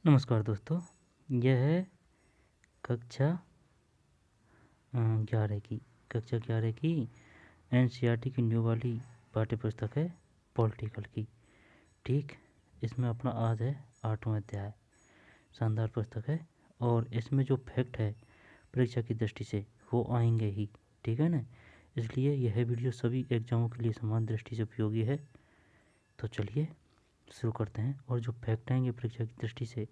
नमस्कार दोस्तों, यह है कक्षा 11 की एनसीईआरटी की न्यू वाली पाठ्य पुस्तक है पॉलिटिकल की। ठीक, इसमें अपना आज है 8वां अध्याय। शानदार पुस्तक है और इसमें जो फैक्ट है परीक्षा की दृष्टि से वो आएंगे ही, ठीक है ना। इसलिए यह वीडियो सभी एग्जामों के लिए समान दृष्टि से उपयोगी है। तो चलिए शुरू करते हैं और जो फैक्ट आएंगे परीक्षा की दृष्टि से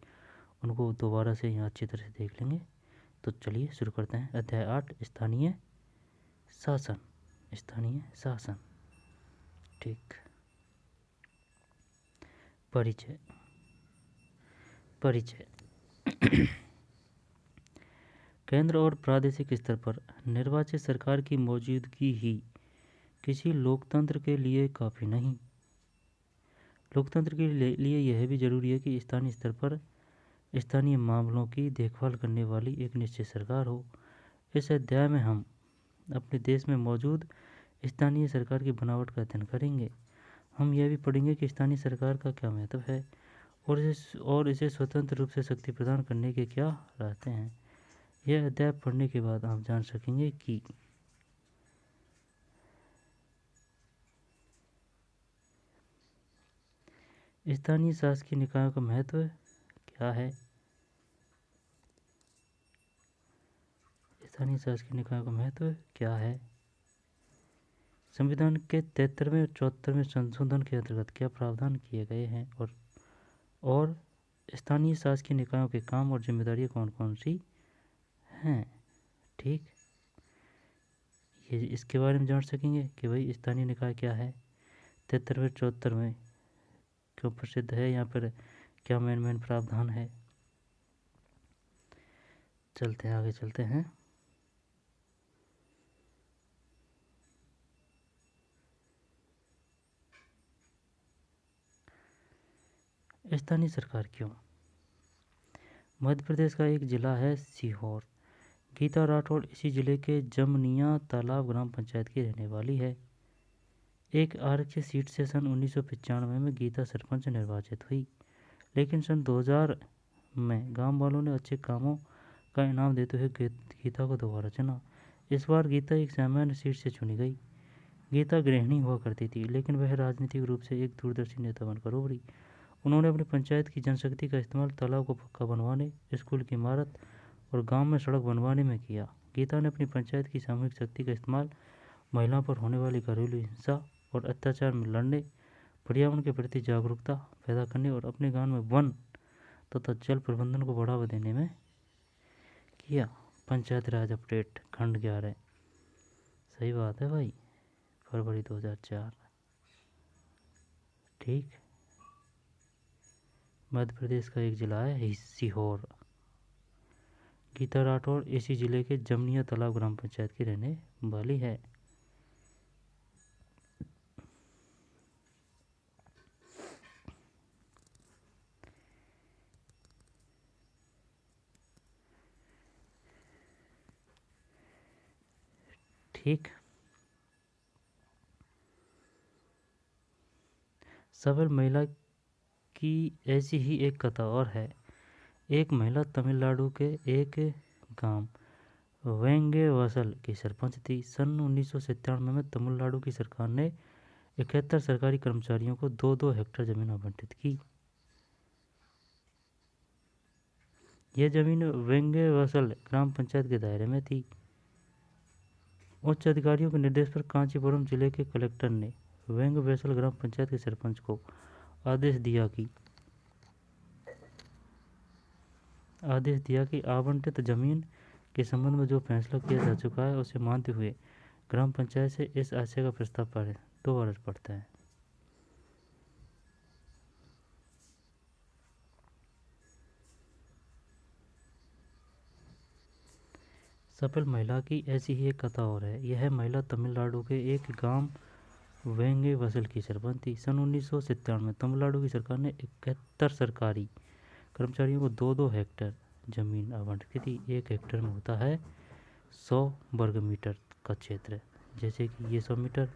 उनको दोबारा से यहाँ अच्छी तरह से देख लेंगे। तो चलिए शुरू करते हैं। अध्याय 8, स्थानीय शासन। स्थानीय शासन। ठीक। परिचय। परिचय। केंद्र और प्रादेशिक स्तर पर निर्वाचित सरकार की मौजूदगी ही किसी लोकतंत्र के लिए काफ़ी नहीं। लोकतंत्र के लिए यह भी जरूरी है कि स्थानीय स्तर पर स्थानीय मामलों की देखभाल करने वाली एक निश्चित सरकार हो। इस अध्याय में हम अपने देश में मौजूद स्थानीय सरकार की बनावट का अध्ययन करेंगे। हम यह भी पढ़ेंगे कि स्थानीय सरकार का क्या महत्व है और इसे स्वतंत्र रूप से शक्ति प्रदान करने के क्या रास्ते हैं। यह अध्याय पढ़ने के बाद आप जान सकेंगे कि स्थानीय शासकीय निकायों का महत्व क्या है। स्थानीय शासकीय निकायों का महत्व क्या है। संविधान के 73वें और 74वें संशोधन के अंतर्गत क्या प्रावधान किए गए हैं और स्थानीय शासकीय निकायों के काम और जिम्मेदारियां कौन कौन सी हैं। ठीक, ये इसके बारे में जान सकेंगे कि भाई स्थानीय निकाय क्या है, 73वें 74वें क्यों प्रसिद्ध है, यहाँ पर क्या मेन प्रावधान है। चलते हैं, आगे चलते हैं। स्थानीय सरकार क्यों। मध्य प्रदेश का एक जिला है सीहोर। गीता राठौड़ इसी जिले के जमनिया तालाब ग्राम पंचायत की रहने वाली है। एक आरक्षित सीट से सन 1995 में गीता सरपंच निर्वाचित हुई, लेकिन सन 2000 में गांव वालों ने अच्छे कामों का इनाम देते हुए गीता को दोबारा चुना। इस बार गीता एक सामान्य सीट से चुनी गई। गीता गृहिणी हुआ करती थी, लेकिन वह राजनीतिक रूप से एक दूरदर्शी नेता बनकर उभरी। उन्होंने अपनी पंचायत की जनशक्ति का इस्तेमाल तालाब को पक्का बनवाने, स्कूल की इमारत और गांव में सड़क बनवाने में किया। गीता ने अपनी पंचायत की सामूहिक शक्ति का इस्तेमाल महिलाओं पर होने वाली घरेलू हिंसा और अत्याचार में लड़ने, पर्यावरण के प्रति जागरूकता पैदा करने और अपने गांव में वन तथा जल प्रबंधन को बढ़ावा देने में किया। पंचायत राज अपडेट खंड 11। सही बात है भाई, फरवरी 2004। ठीक, मध्य प्रदेश का एक जिला है सीहोर। गीता राठौड़ इसी जिले के जमनिया तालाब ग्राम पंचायत की रहने वाली है। ठीक, सफल महिला की ऐसी ही एक कथा और है। एक महिला तमिलनाडु के एक गांव वेंगेवसल की सरपंच थी। सन 1997 में तमिलनाडु की सरकार ने 71 सरकारी कर्मचारियों को 2-2 हेक्टेयर जमीन आवंटित की। यह जमीन वेंगेवसल ग्राम पंचायत के दायरे में थी। उच्च अधिकारियों के निर्देश पर कांचीपुरम जिले के कलेक्टर ने वेंगवेसल ग्राम पंचायत के सरपंच को आदेश दिया कि आवंटित जमीन के संबंध में जो फैसला किया जा चुका है उसे मानते हुए ग्राम पंचायत से इस आशय का प्रस्ताव पारित 2 वर्ष पड़ता है। सफल महिला की ऐसी ही एक कथा और है। यह महिला तमिलनाडु के एक गांव वेंगेवसल की सरपंच थी। सन 1997 में तमिलनाडु की सरकार ने 71 सरकारी कर्मचारियों को 2-2 हेक्टेयर जमीन आवंटित की थी। 1 हेक्टेयर में होता है 100 वर्ग मीटर का क्षेत्र। जैसे कि ये 100 मीटर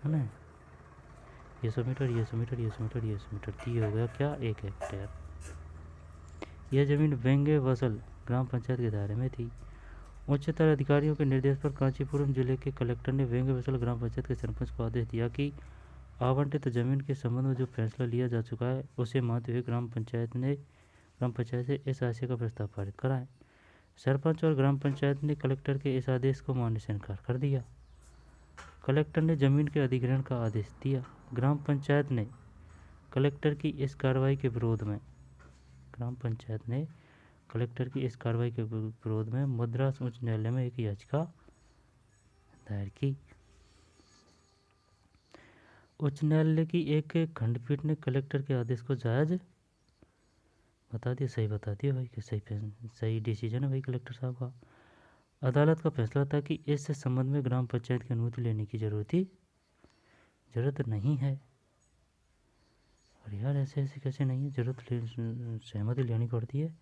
है ना, ये 100 मीटर, ये 100 मीटर, ये 100 मीटर, ये 100 मीटर, ये हो गया क्या 1 हेक्टेयर। यह जमीन वेंगे वसल ग्राम पंचायत के दायरे में थी। उच्चतर अधिकारियों के निर्देश पर कांचीपुरम जिले के कलेक्टर ने वेंगे वसल ग्राम पंचायत के सरपंच को आदेश दिया कि आवंटित जमीन के संबंध में जो फैसला लिया जा चुका है उसे मानते हुए ग्राम पंचायत से इस आशय का प्रस्ताव पारित कराएं। सरपंच और ग्राम पंचायत ने कलेक्टर के इस आदेश को मानने से इनकार कर दिया। कलेक्टर ने जमीन के अधिग्रहण का आदेश दिया। ग्राम पंचायत ने कलेक्टर की इस कार्रवाई के विरोध में मद्रास उच्च न्यायालय में एक याचिका दायर की। उच्च न्यायालय की एक खंडपीठ ने कलेक्टर के आदेश को जायज सही बता दिया भाई कि सही डिसीजन है भाई कलेक्टर साहब का। अदालत का फैसला था कि इस संबंध में ग्राम पंचायत की अनुमति लेने की जरूरत नहीं है। और यार ऐसे कैसे नहीं है, सहमति लेनी पड़ती है।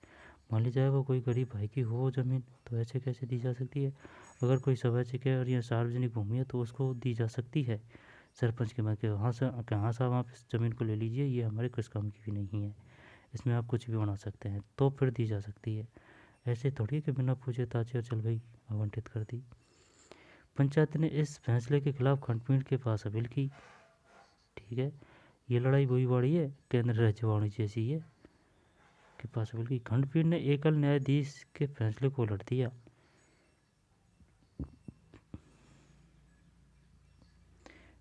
मान ली जाए वो कोई गरीब भाई की हो ज़मीन तो ऐसे कैसे दी जा सकती है। अगर कोई सवैच्छिक है और यह सार्वजनिक भूमि है तो उसको दी जा सकती है। सरपंच के मत के हाँ साहब आप इस ज़मीन को ले लीजिए, ये हमारे किस काम की भी नहीं है, इसमें आप कुछ भी बना सकते हैं, तो फिर दी जा सकती है। ऐसे थोड़ी कि बिना पूछे ताछे और चल भाई आवंटित कर दी। पंचायत ने इस फैसले के खिलाफ खंडपीठ के पास अपील की। ठीक है, ये लड़ाई वही बड़ी है केंद्र राज्य वाणी जैसी है के पास अपील की। खंडपीठ ने एकल न्यायाधीश के फैसले को उलट दिया।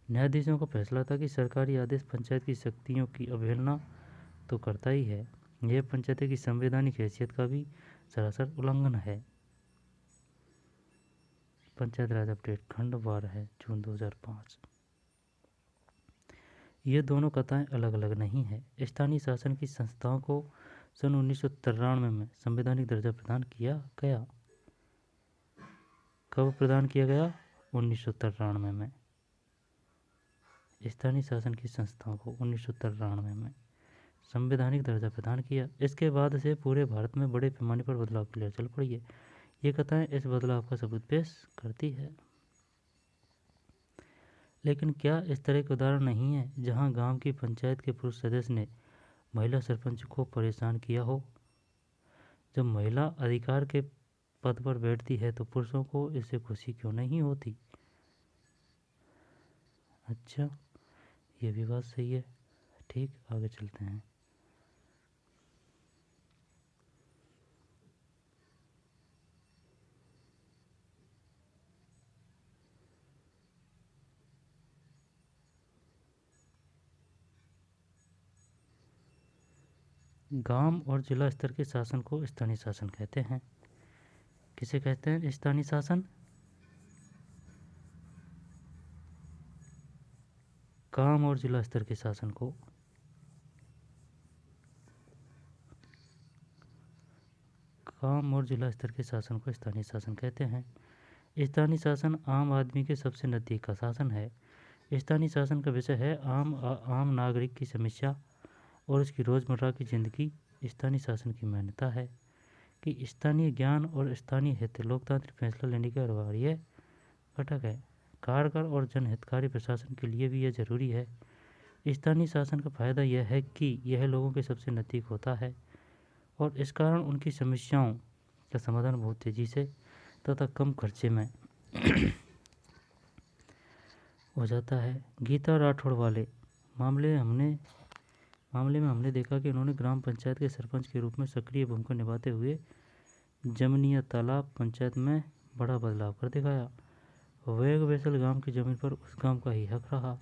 न्यायाधीशों का फैसला था कि सरकारी आदेश पंचायत की शक्तियों की अवहेलना तो करता ही है, यह पंचायत की संवैधानिक हैसियत का भी सरासर उल्लंघन है। पंचायत राज अपडेट खंड 12 जून 2005। ये दोनों कथाएं अलग अलग नहीं है। स्थानीय शासन की संस्थाओं को सन 1993 में संवैधानिक दर्जा प्रदान किया गया। कब प्रदान किया गया? 1993 में। स्थानीय शासन की संस्थाओं को 1993 में संवैधानिक दर्जा प्रदान किया। इसके बाद से पूरे भारत में बड़े पैमाने पर बदलाव की लहर चल पड़ी है। ये कथाएं इस बदलाव का सबूत पेश करती है। लेकिन क्या इस तरह के उदाहरण नहीं है जहां गांव की पंचायत के पुरुष सदस्य ने महिला सरपंच को परेशान किया हो? जब महिला अधिकार के पद पर बैठती है तो पुरुषों को इससे खुशी क्यों नहीं होती? अच्छा, ये भी बात सही है। ठीक, आगे चलते हैं। गांव और जिला स्तर के शासन को स्थानीय शासन कहते हैं। किसे कहते हैं? स्थानीय शासन। गांव और जिला स्तर के शासन को स्थानीय शासन कहते हैं। स्थानीय शासन आम आदमी के सबसे नज़दीक का शासन है। स्थानीय शासन का विषय है आम नागरिक की समस्या और उसकी रोज़मर्रा की जिंदगी। स्थानीय शासन की मान्यता है कि स्थानीय ज्ञान और स्थानीय हित लोकतांत्रिक फैसला लेने का अनिवार्य घटक है। कारगर और जनहितकारी प्रशासन के लिए भी यह जरूरी है। स्थानीय शासन का फायदा यह है कि यह लोगों के सबसे नज़दीक होता है और इस कारण उनकी समस्याओं का समाधान बहुत तेज़ी से तथा कम खर्चे में हो जाता है। गीता राठौड़ वाले मामले में हमने देखा कि उन्होंने ग्राम पंचायत के सरपंच के रूप में सक्रिय भूमिका निभाते हुए जमनिया तालाब पंचायत में बड़ा बदलाव कर दिखाया। वेग वैसल गांव की जमीन पर उस गांव का ही हक रहा।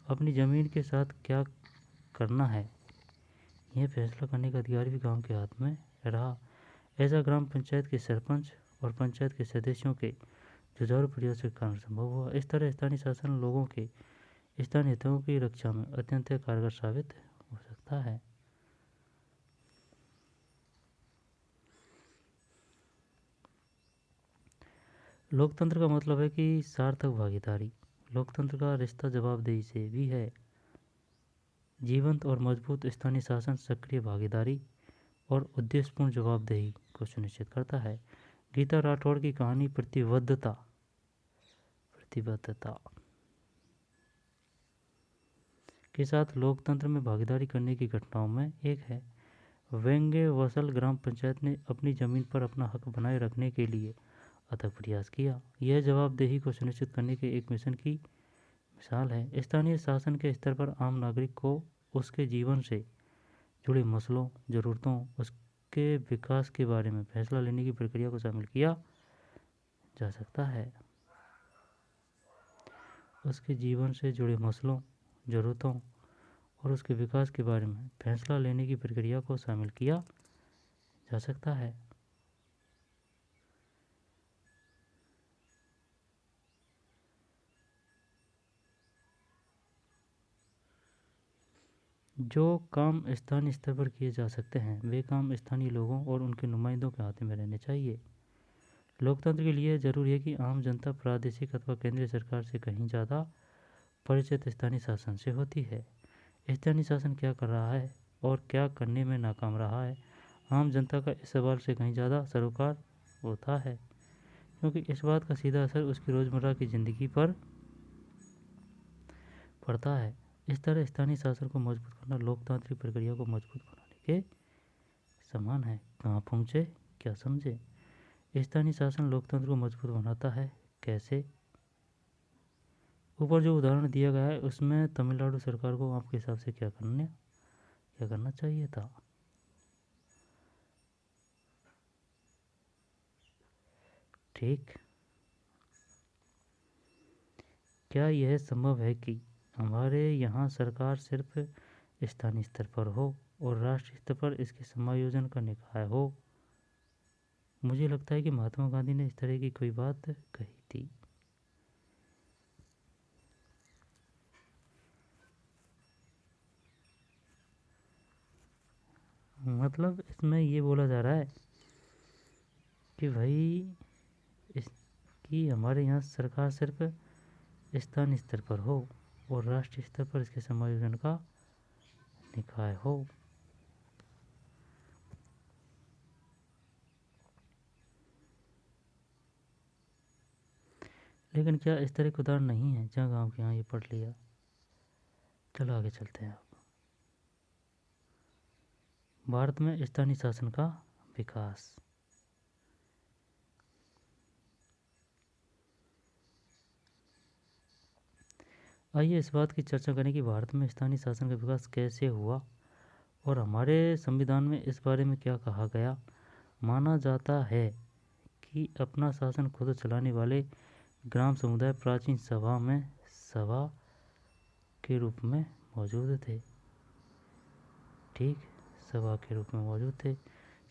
अपनी जमीन के साथ क्या करना है यह फैसला करने का अधिकार भी गांव के हाथ में रहा। ऐसा ग्राम पंचायत के सरपंच और पंचायत के सदस्यों के जुझारू प्रयास के कारण संभव हुआ। इस तरह स्थानीय शासन लोगों के स्थानीय हितों की रक्षा में अत्यंत कारगर साबित हो सकता है। लोकतंत्र का मतलब है कि सार्थक भागीदारी। लोकतंत्र का रिश्ता जवाबदेही से भी है। जीवंत और मजबूत स्थानीय शासन सक्रिय भागीदारी और उद्देश्यपूर्ण जवाबदेही को सुनिश्चित करता है। गीता राठौड़ की कहानी प्रतिबद्धता के साथ लोकतंत्र में भागीदारी करने की घटनाओं में एक है। वेंगे वसल ग्राम पंचायत ने अपनी जमीन पर अपना हक बनाए रखने के लिए अथक प्रयास किया। यह जवाबदेही को सुनिश्चित करने के एक मिशन की मिसाल है। स्थानीय शासन के स्तर पर आम नागरिक को उसके जीवन से जुड़े मसलों, ज़रूरतों, उसके विकास के बारे में फैसला लेने की प्रक्रिया को शामिल किया जा सकता है। उसके जीवन से जुड़े मसलों, ज़रूरतों और उसके विकास के बारे में फैसला लेने की प्रक्रिया को शामिल किया जा सकता है। जो काम स्थानीय स्तर पर किए जा सकते हैं वे काम स्थानीय लोगों और उनके नुमाइंदों के हाथ में रहने चाहिए। लोकतंत्र के लिए जरूरी है कि आम जनता प्रादेशिक अथवा केंद्रीय सरकार से कहीं ज़्यादा परिचित स्थानीय शासन से होती है। स्थानीय शासन क्या कर रहा है और क्या करने में नाकाम रहा है, आम जनता का इस सवाल से कहीं ज़्यादा सरोकार होता है, क्योंकि इस बात का सीधा असर उसकी रोज़मर्रा की ज़िंदगी पर पड़ता है। इस तरह स्थानीय शासन को मजबूत करना लोकतांत्रिक प्रक्रिया को मजबूत बनाने के समान है। कहाँ पहुँचे, क्या समझे? स्थानीय शासन लोकतंत्र को मजबूत बनाता है। कैसे? ऊपर जो उदाहरण दिया गया है उसमें तमिलनाडु सरकार को आपके हिसाब से क्या करना चाहिए था? ठीक। क्या यह संभव है कि हमारे यहाँ सरकार सिर्फ स्थानीय स्तर पर हो और राष्ट्रीय स्तर पर इसके समायोजन का निकाय हो? मुझे लगता है कि महात्मा गांधी ने इस तरह की कोई बात कही थी। मतलब इसमें ये बोला जा रहा है कि भाई इसकी हमारे यहाँ सरकार सिर्फ स्थानीय स्तर पर हो और राष्ट्रीय स्तर पर इसके समायोजन का निकाय हो। लेकिन क्या इस तरह के उदाहरण नहीं है जहाँ गाँव के यहाँ ये पढ़ लिया? चलो आगे चलते हैं। भारत में स्थानीय शासन का विकास। आइए इस बात की चर्चा करें कि भारत में स्थानीय शासन का विकास कैसे हुआ और हमारे संविधान में इस बारे में क्या कहा गया। माना जाता है कि अपना शासन खुद चलाने वाले ग्राम समुदाय प्राचीन सभा के रूप में मौजूद थे। ठीक, सभा के रूप में मौजूद थे।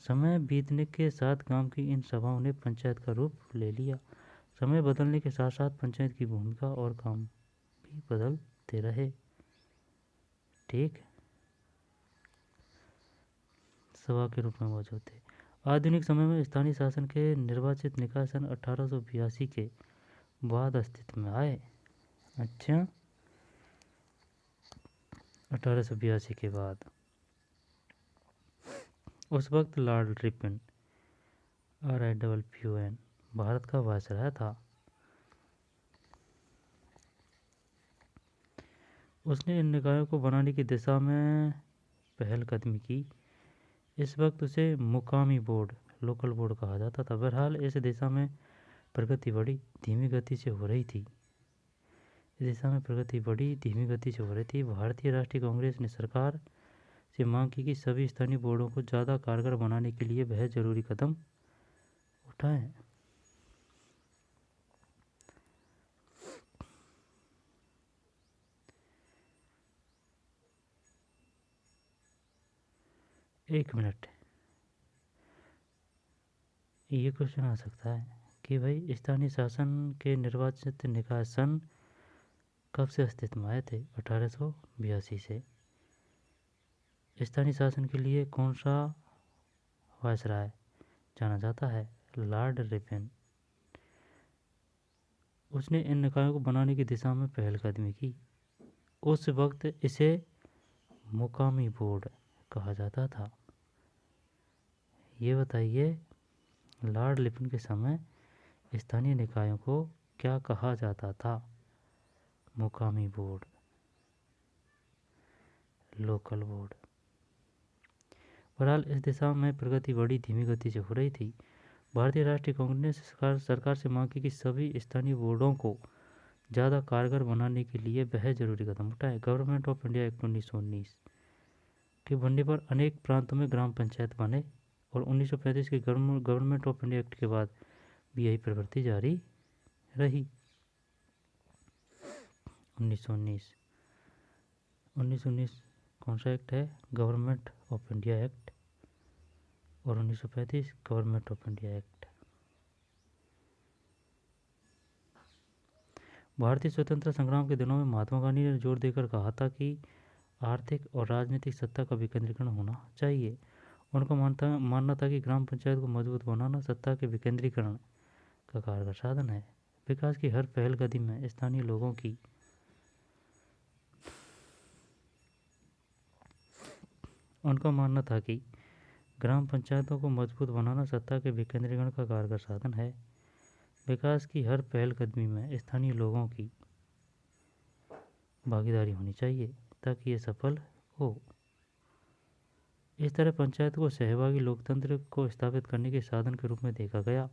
समय बीतने के साथ गांव की इन सभाओं ने पंचायत का रूप ले लिया। समय बदलने के साथ साथ पंचायत की भूमिका और काम भी बदलते रहे। ठीक, सभा के रूप में मौजूद थे। आधुनिक समय में स्थानीय शासन के निर्वाचित निकाय सन 1882 के बाद अस्तित्व में आए। अच्छा, 1882 के बाद। उस वक्त लॉर्ड रिपन RIPPON भारत का वायसराय था। उसने इन निकायों को बनाने की दिशा में पहलकदमी की। इस वक्त उसे मुकामी बोर्ड, लोकल बोर्ड कहा जाता था। बहरहाल इस दिशा में प्रगति बड़ी धीमी गति से हो रही थी। भारतीय राष्ट्रीय कांग्रेस ने सरकार से मांग की कि सभी स्थानीय बोर्डों को ज़्यादा कारगर बनाने के लिए वह जरूरी कदम उठाएं। एक मिनट, ये क्वेश्चन आ सकता है कि भाई स्थानीय शासन के निर्वाचित निकाय सन कब से अस्तित्व में आए थे? 1882 से। स्थानीय शासन के लिए कौन सा वायसराय जाना जाता है? Lord Ripon. उसने इन निकायों को बनाने की दिशा में पहलकदमी की। उस वक्त इसे मुकामी बोर्ड कहा जाता था। ये बताइए, लॉर्ड रिपन के समय स्थानीय निकायों को क्या कहा जाता था? मुकामी बोर्ड, लोकल बोर्ड। बहरहाल इस दिशा में प्रगति बड़ी धीमी गति से हो रही थी। भारतीय राष्ट्रीय कांग्रेस ने सरकार से मांग की कि सभी स्थानीय बोर्डों को ज़्यादा कारगर बनाने के लिए वह जरूरी कदम उठाए। गवर्नमेंट ऑफ इंडिया एक्ट 1919 के बनने पर अनेक प्रांतों में ग्राम पंचायत बने और 1935 के गवर्नमेंट ऑफ इंडिया एक्ट के बाद भी यही प्रवृत्ति जारी रही। 1919 कौन सा एक्ट है? Government of India act. और 1935 गवर्नमेंट ऑफ इंडिया एक्ट। भारतीय स्वतंत्रता संग्राम के दिनों में महात्मा गांधी ने जोर देकर कहा था कि आर्थिक और राजनीतिक सत्ता का विकेंद्रीकरण होना चाहिए। उनका मानना था कि ग्राम पंचायत को मजबूत बनाना सत्ता के विकेंद्रीकरण का कारगर साधन है। विकास की हर पहल कदमी में स्थानीय लोगों की उनका मानना था कि ग्राम पंचायतों को मजबूत बनाना सत्ता के विकेंद्रीकरण का कारगर साधन है। विकास की हर पहल कदमी में स्थानीय लोगों की भागीदारी होनी चाहिए ताकि ये सफल हो। इस तरह पंचायत को सहभागी लोकतंत्र को स्थापित करने के साधन के रूप में देखा गया।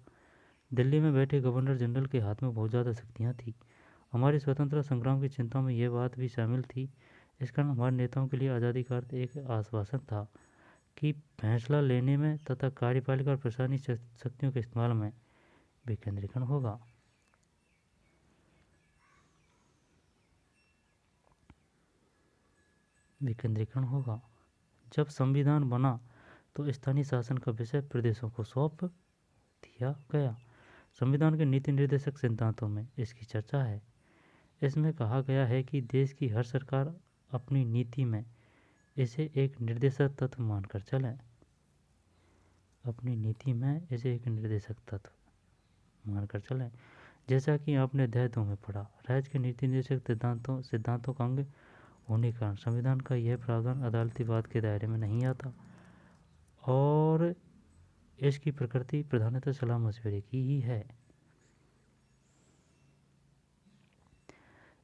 दिल्ली में बैठे गवर्नर जनरल के हाथ में बहुत ज़्यादा शक्तियाँ थीं। हमारे स्वतंत्रता संग्राम की चिंता में यह बात भी शामिल थी। इस कारण हमारे नेताओं के लिए आज़ादी का अर्थ एक आश्वासन था कि फैसला लेने में तथा कार्यपालिका और प्रशासनिक शक्तियों के इस्तेमाल में विकेंद्रीकरण होगा। जब संविधान बना तो स्थानीय शासन का विषय प्रदेशों को सौंप दिया गया। संविधान के नीति निर्देशक सिद्धांतों में इसकी चर्चा है। इसमें कहा गया है कि देश की हर सरकार अपनी नीति में इसे एक निर्देशक तत्व मानकर चले। जैसा कि आपने अध्याय 2 में पढ़ा, राज्य के नीति निर्देशक सिद्धांतों का अंग होने के कारण संविधान का यह प्रावधान अदालती वाद के दायरे में नहीं आता और इसकी प्रकृति प्रधानतः सलाह मशवरे की ही है।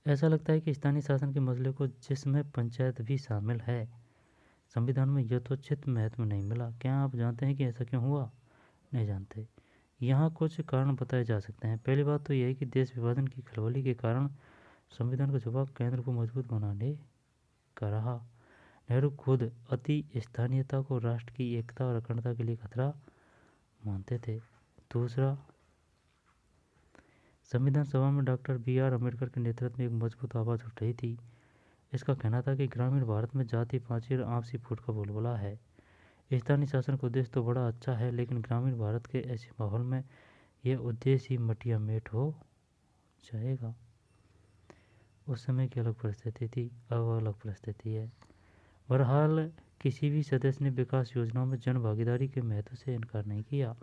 ऐसा लगता है कि स्थानीय शासन के मसले को, जिसमें पंचायत भी शामिल है, संविधान में यथोचित महत्व नहीं मिला। क्या आप जानते हैं कि ऐसा क्यों हुआ? नहीं जानते। यहाँ कुछ कारण बताए जा सकते हैं। पहली बात तो यह है कि देश विभाजन की खलबली के कारण संविधान का जवाब केंद्र को मजबूत बनाने का रहा। नेहरू खुद अति स्थानीयता को राष्ट्र की एकता और अखंडता के लिए खतरा मानते थे। दूसरा, संविधान सभा में डॉक्टर B.R. अम्बेडकर के नेतृत्व में एक मजबूत आवाज़ उठ रही थी। इसका कहना था कि ग्रामीण भारत में जाति पांची और आपसी फूट का बोलबाला है। स्थानीय शासन का उद्देश्य तो बड़ा अच्छा है, लेकिन ग्रामीण भारत के ऐसे माहौल में यह उद्देश्य ही मटिया मेट हो जाएगा। उस समय की अलग परिस्थिति थी, अब अलग परिस्थिति है। बहरहाल किसी भी सदस्य ने विकास योजनाओं में जन भागीदारी के महत्व से इनकार नहीं किया।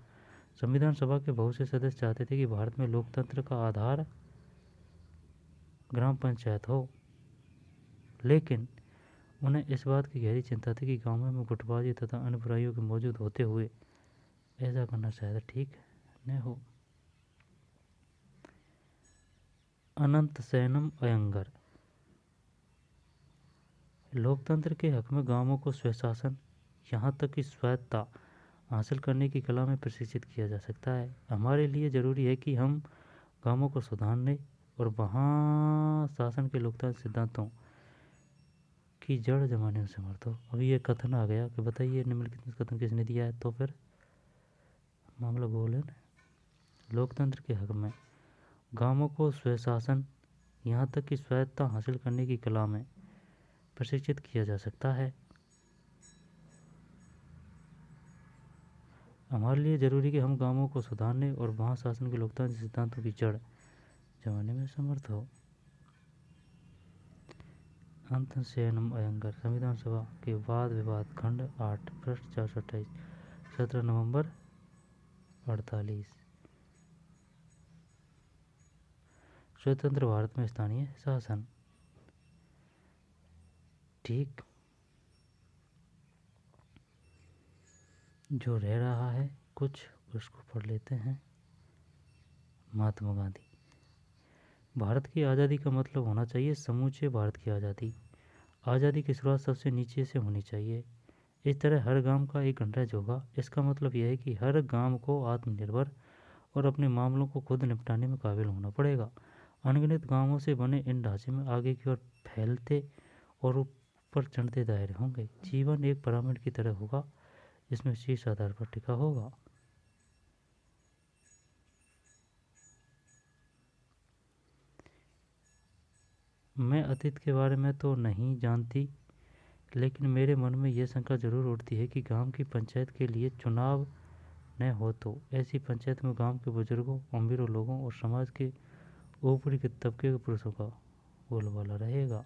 संविधान सभा के बहुत से सदस्य चाहते थे कि भारत में लोकतंत्र का आधार ग्राम पंचायत हो, लेकिन उन्हें इस बात की गहरी चिंता थी कि गांवों में गुटबाजी तथा अन्य बुराइयों के मौजूद होते हुए ऐसा करना शायद ठीक न हो। अनंत शयनम अयंगर। लोकतंत्र के हक में गांवों को स्वशासन, यहाँ तक कि स्वायत्तता हासिल करने की कला में प्रशिक्षित किया जा सकता है। हमारे लिए ज़रूरी है कि हम गांवों को सुधारने और वहाँ शासन के लोकतांत्रिक सिद्धांतों की जड़ जमाने में समर्थ हो। अभी ये कथन आ गया कि बताइए निम्नलिखित कथन किसने दिया है, तो फिर मामला गोल है ना। लोकतंत्र के हक में गांवों को स्वशासन, यहाँ तक कि स्वायत्तता हासिल करने की कला में प्रशिक्षित किया जा सकता है। हमारे लिए जरूरी कि हम गांवों को सुधारने और वहाँ शासन के लोकतांत्रिक सिद्धांतों की जड़ जमाने में समर्थ हो। अंत शयनम अयंगर। संविधान सभा के वाद विवाद खंड 8 पृष्ठ 428 17 नवंबर 48। स्वतंत्र भारत में स्थानीय शासन। ठीक जो रह रहा है कुछ उसको पढ़ लेते हैं। महात्मा गांधी। भारत की आज़ादी का मतलब होना चाहिए समूचे भारत की आज़ादी। आज़ादी की शुरुआत सबसे नीचे से होनी चाहिए। इस तरह हर गांव का एक गणराज्य होगा। इसका मतलब यह है कि हर गांव को आत्मनिर्भर और अपने मामलों को खुद निपटाने में काबिल होना पड़ेगा। अनगिनत गांवों से बने इन ढांचे में आगे की ओर फैलते और ऊपर चढ़ते दायरे होंगे। जीवन एक पिरामिड की तरह होगा जिसमें शीर्ष आधार पर टिका होगा। मैं अतीत के बारे में तो नहीं जानती, लेकिन मेरे मन में यह शंका जरूर उठती है कि गांव की पंचायत के लिए चुनाव न हो तो ऐसी पंचायत में गांव के बुजुर्गों, अमीरों लोगों और समाज के ऊपरी के तबके के पुरुषों का बोलबाला रहेगा।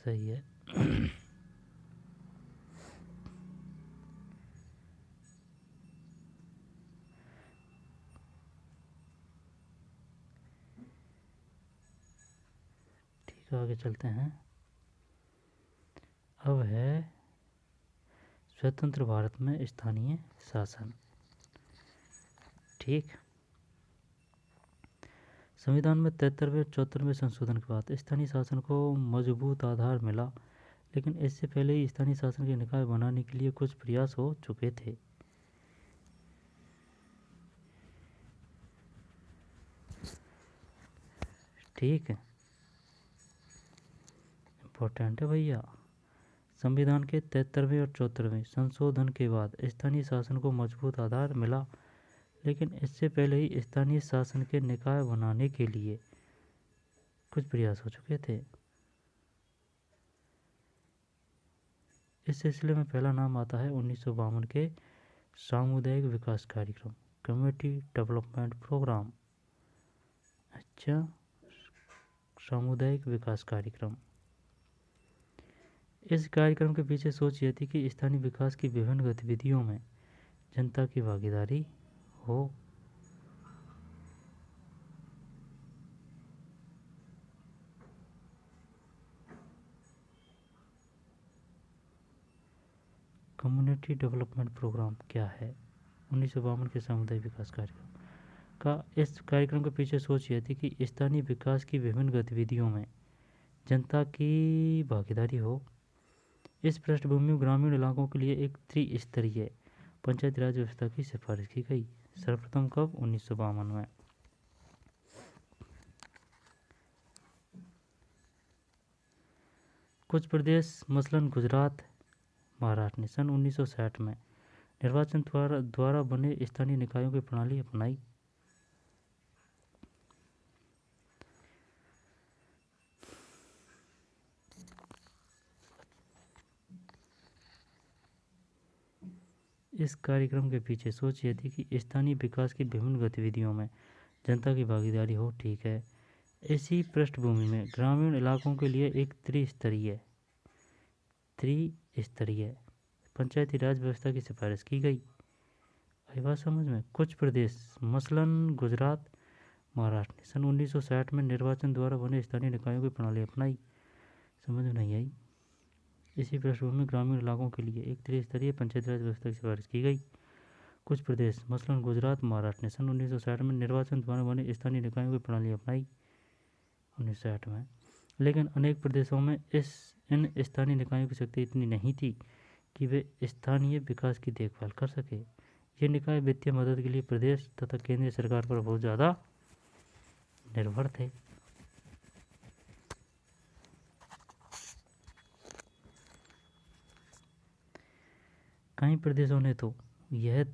सही है। ठीक है, आगे चलते हैं। अब है स्वतंत्र भारत में स्थानीय शासन। ठीक, संविधान में 73वें और 74वें संशोधन के बाद स्थानीय शासन को मजबूत आधार मिला, लेकिन इससे पहले ही स्थानीय शासन के निकाय बनाने के लिए कुछ प्रयास हो चुके थे। ठीक है, इम्पोर्टेंट है भैया। संविधान के 73वें और 74वें संशोधन के बाद स्थानीय शासन को मजबूत आधार मिला, लेकिन इससे पहले ही स्थानीय शासन के निकाय बनाने के लिए कुछ प्रयास हो चुके थे। इस सिलसिले में पहला नाम आता है 1952 के सामुदायिक विकास कार्यक्रम, कम्युनिटी डेवलपमेंट प्रोग्राम। अच्छा, सामुदायिक विकास कार्यक्रम। इस कार्यक्रम के पीछे सोच यह थी कि स्थानीय विकास की विभिन्न गतिविधियों में जनता की भागीदारी हो। कम्युनिटी डेवलपमेंट प्रोग्राम क्या है? 1952 के सामुदायिक विकास कार्यक्रम का इस कार्यक्रम के पीछे सोच यह थी कि स्थानीय विकास की विभिन्न गतिविधियों में जनता की भागीदारी हो। इस पृष्ठभूमि में ग्रामीण इलाकों के लिए एक त्रिस्तरीय पंचायती राज व्यवस्था की सिफारिश की गई। सर्वप्रथम कब? 1952 में। कुछ प्रदेश मसलन गुजरात, महाराष्ट्र ने सन 1960 में निर्वाचन द्वारा बने स्थानीय निकायों की प्रणाली अपनाई। इस कार्यक्रम के पीछे सोच यह थी कि स्थानीय विकास की विभिन्न गतिविधियों में जनता की भागीदारी हो। ठीक है, इसी पृष्ठभूमि में ग्रामीण इलाकों के लिए एक त्रिस्तरीय पंचायती राज व्यवस्था की सिफारिश की गई। आई बात समझ में? कुछ प्रदेश मसलन गुजरात, महाराष्ट्र ने सन 1960 में निर्वाचन द्वारा बने स्थानीय निकायों की प्रणाली अपनाई। समझ में नहीं आई? इसी पृष्ठभूमि में ग्रामीण इलाकों के लिए एक त्रिस्तरीय पंचायती राज व्यवस्था की सिफारिश की गई। कुछ प्रदेश मसलन गुजरात, महाराष्ट्र ने सन 1960 में निर्वाचन द्वारा बने स्थानीय निकायों की प्रणाली अपनाई 1960 में। लेकिन अनेक प्रदेशों में इन स्थानीय निकायों की शक्ति इतनी नहीं थी कि वे स्थानीय विकास की देखभाल कर सके। ये निकाय वित्तीय मदद के लिए प्रदेश तथा केंद्रीय सरकार पर बहुत ज़्यादा निर्भर थे। कई प्रदेशों ने तो यह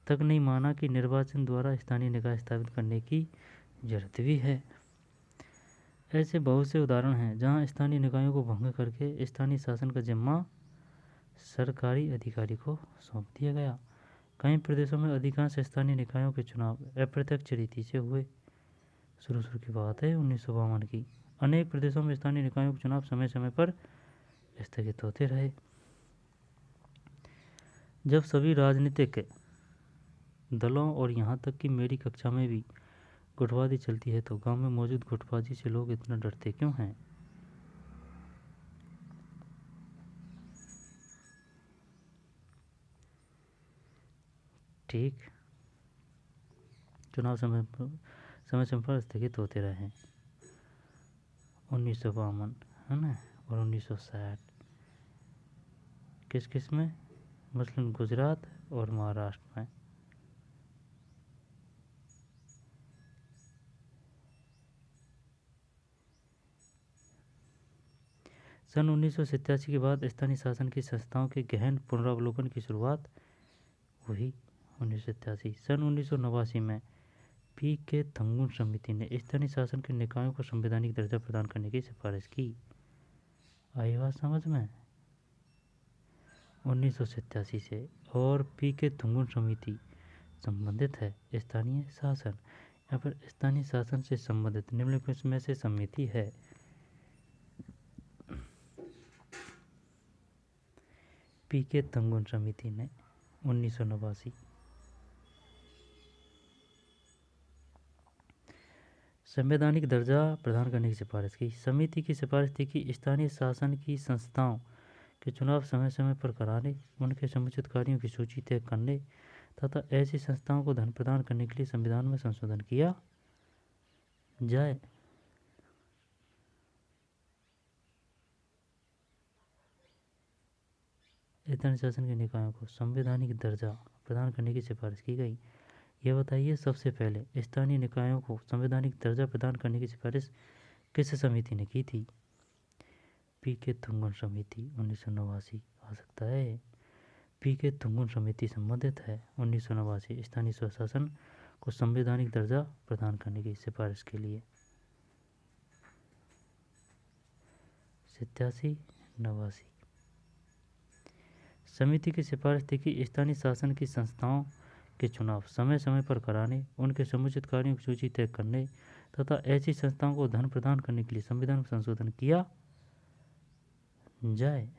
तक नहीं माना कि निर्वाचन द्वारा स्थानीय निकाय स्थापित करने की जरूरत भी है। ऐसे बहुत से उदाहरण हैं जहां स्थानीय निकायों को भंग करके स्थानीय शासन का जिम्मा सरकारी अधिकारी को सौंप दिया गया। कई प्रदेशों में अधिकांश स्थानीय निकायों के चुनाव अप्रत्यक्ष रीति से हुए। शुरू की बात है 1952 की। अनेक प्रदेशों में स्थानीय निकायों के चुनाव समय समय पर स्थगित होते रहे। जब सभी राजनीतिक दलों और यहाँ तक कि मेरी कक्षा में भी गुटबाजी चलती है तो गांव में मौजूद गुटबाजी से लोग इतना डरते क्यों हैं? ठीक, चुनाव समय पर समय समय पर स्थगित होते रहे। 1952 है ना, और 1960 किस किस में, मसलन गुजरात और महाराष्ट्र में। सन 1987 के बाद स्थानीय शासन की संस्थाओं के गहन पुनरावलोकन की शुरुआत हुई। 1987 सन 1989 में पी के थंगुन समिति ने स्थानीय शासन के निकायों को संवैधानिक दर्जा प्रदान करने की सिफारिश की। आई बात समझ में? 1987 से, और पी के थंगुन समिति संबंधित है स्थानीय शासन। यहाँ पर स्थानीय शासन से संबंधित निम्नलिखित में से समिति है। पी के थंगुन समिति ने 1989 संवैधानिक दर्जा प्रदान करने की सिफारिश की। समिति की सिफारिश थी कि स्थानीय शासन की संस्थाओं के चुनाव समय समय पर कराने, उनके समुचित कार्यों की सूची तय करने तथा ऐसी संस्थाओं को धन प्रदान करने के लिए संविधान में संशोधन किया जाए। स्थानीय शासन के निकायों को संवैधानिक दर्जा प्रदान करने की सिफारिश की गई। यह बताइए, सबसे पहले स्थानीय निकायों को संवैधानिक दर्जा प्रदान करने की सिफारिश किस समिति ने की थी? पी के थंगुन समिति 1989 आ सकता है। पी के थंगुन समिति संबंधित है 1989 स्थानीय स्वशासन को संवैधानिक दर्जा प्रदान करने की सिफारिश के लिए। 87-89 समिति की सिफारिश थी कि स्थानीय शासन की संस्थाओं के चुनाव समय समय पर कराने, उनके समुचित कार्यों की सूची तय करने तथा ऐसी संस्थाओं को धन प्रदान करने के लिए संविधान में संशोधन किया जाए।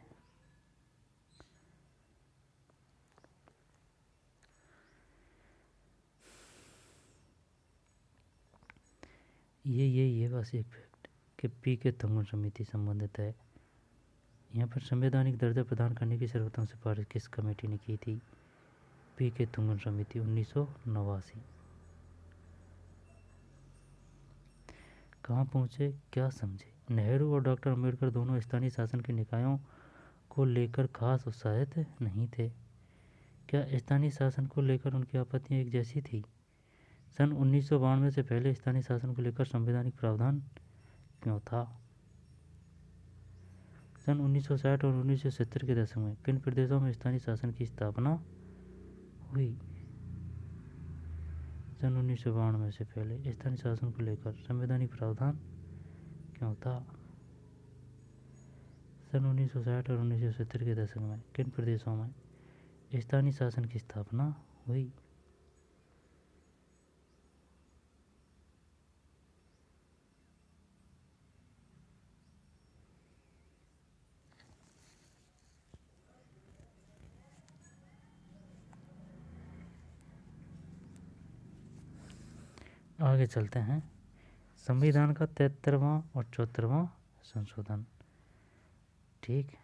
ये बस एक फैक्ट कि पी के थंगुन समिति संबंधित है। यहाँ पर संवैधानिक दर्जा प्रदान करने की सर्वोत्तम सिफारिश किस कमेटी ने की थी? पी के थंगुन समिति 1989। कहाँ पहुँचे, क्या समझे? नेहरू और डॉक्टर अम्बेडकर दोनों स्थानीय शासन के निकायों को लेकर खास उत्साहित नहीं थे। क्या स्थानीय शासन को लेकर उनकी आपत्तियाँ एक जैसी थी? सन 1992 से पहले स्थानीय शासन को लेकर संवैधानिक प्रावधान क्यों था? सन 1960 और 1970 के दशक में किन प्रदेशों में स्थानीय शासन की स्थापना हुई? सन 1992 से पहले स्थानीय शासन को लेकर संवैधानिक प्रावधान क्यों था? सन 1960 और 1970 के दशक में किन प्रदेशों में स्थानीय शासन की स्थापना हुई? आगे चलते हैं। संविधान का 73वां और 74वां संशोधन। ठीक,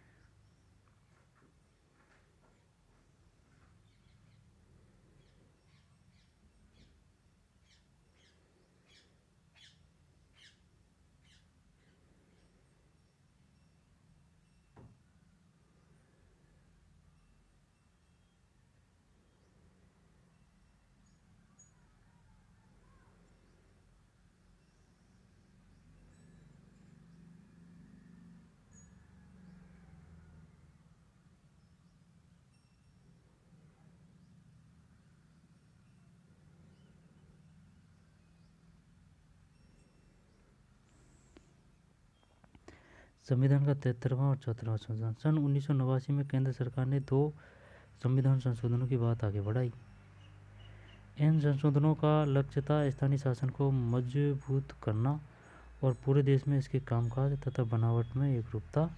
संविधान का 73वां और 74वां संशोधन। सन 1989 में केंद्र सरकार ने 2 संविधान संशोधनों की बात आगे बढ़ाई। इन संशोधनों का लक्ष्य था स्थानीय शासन को मजबूत करना और पूरे देश में इसके कामकाज तथा बनावट में एकरूपता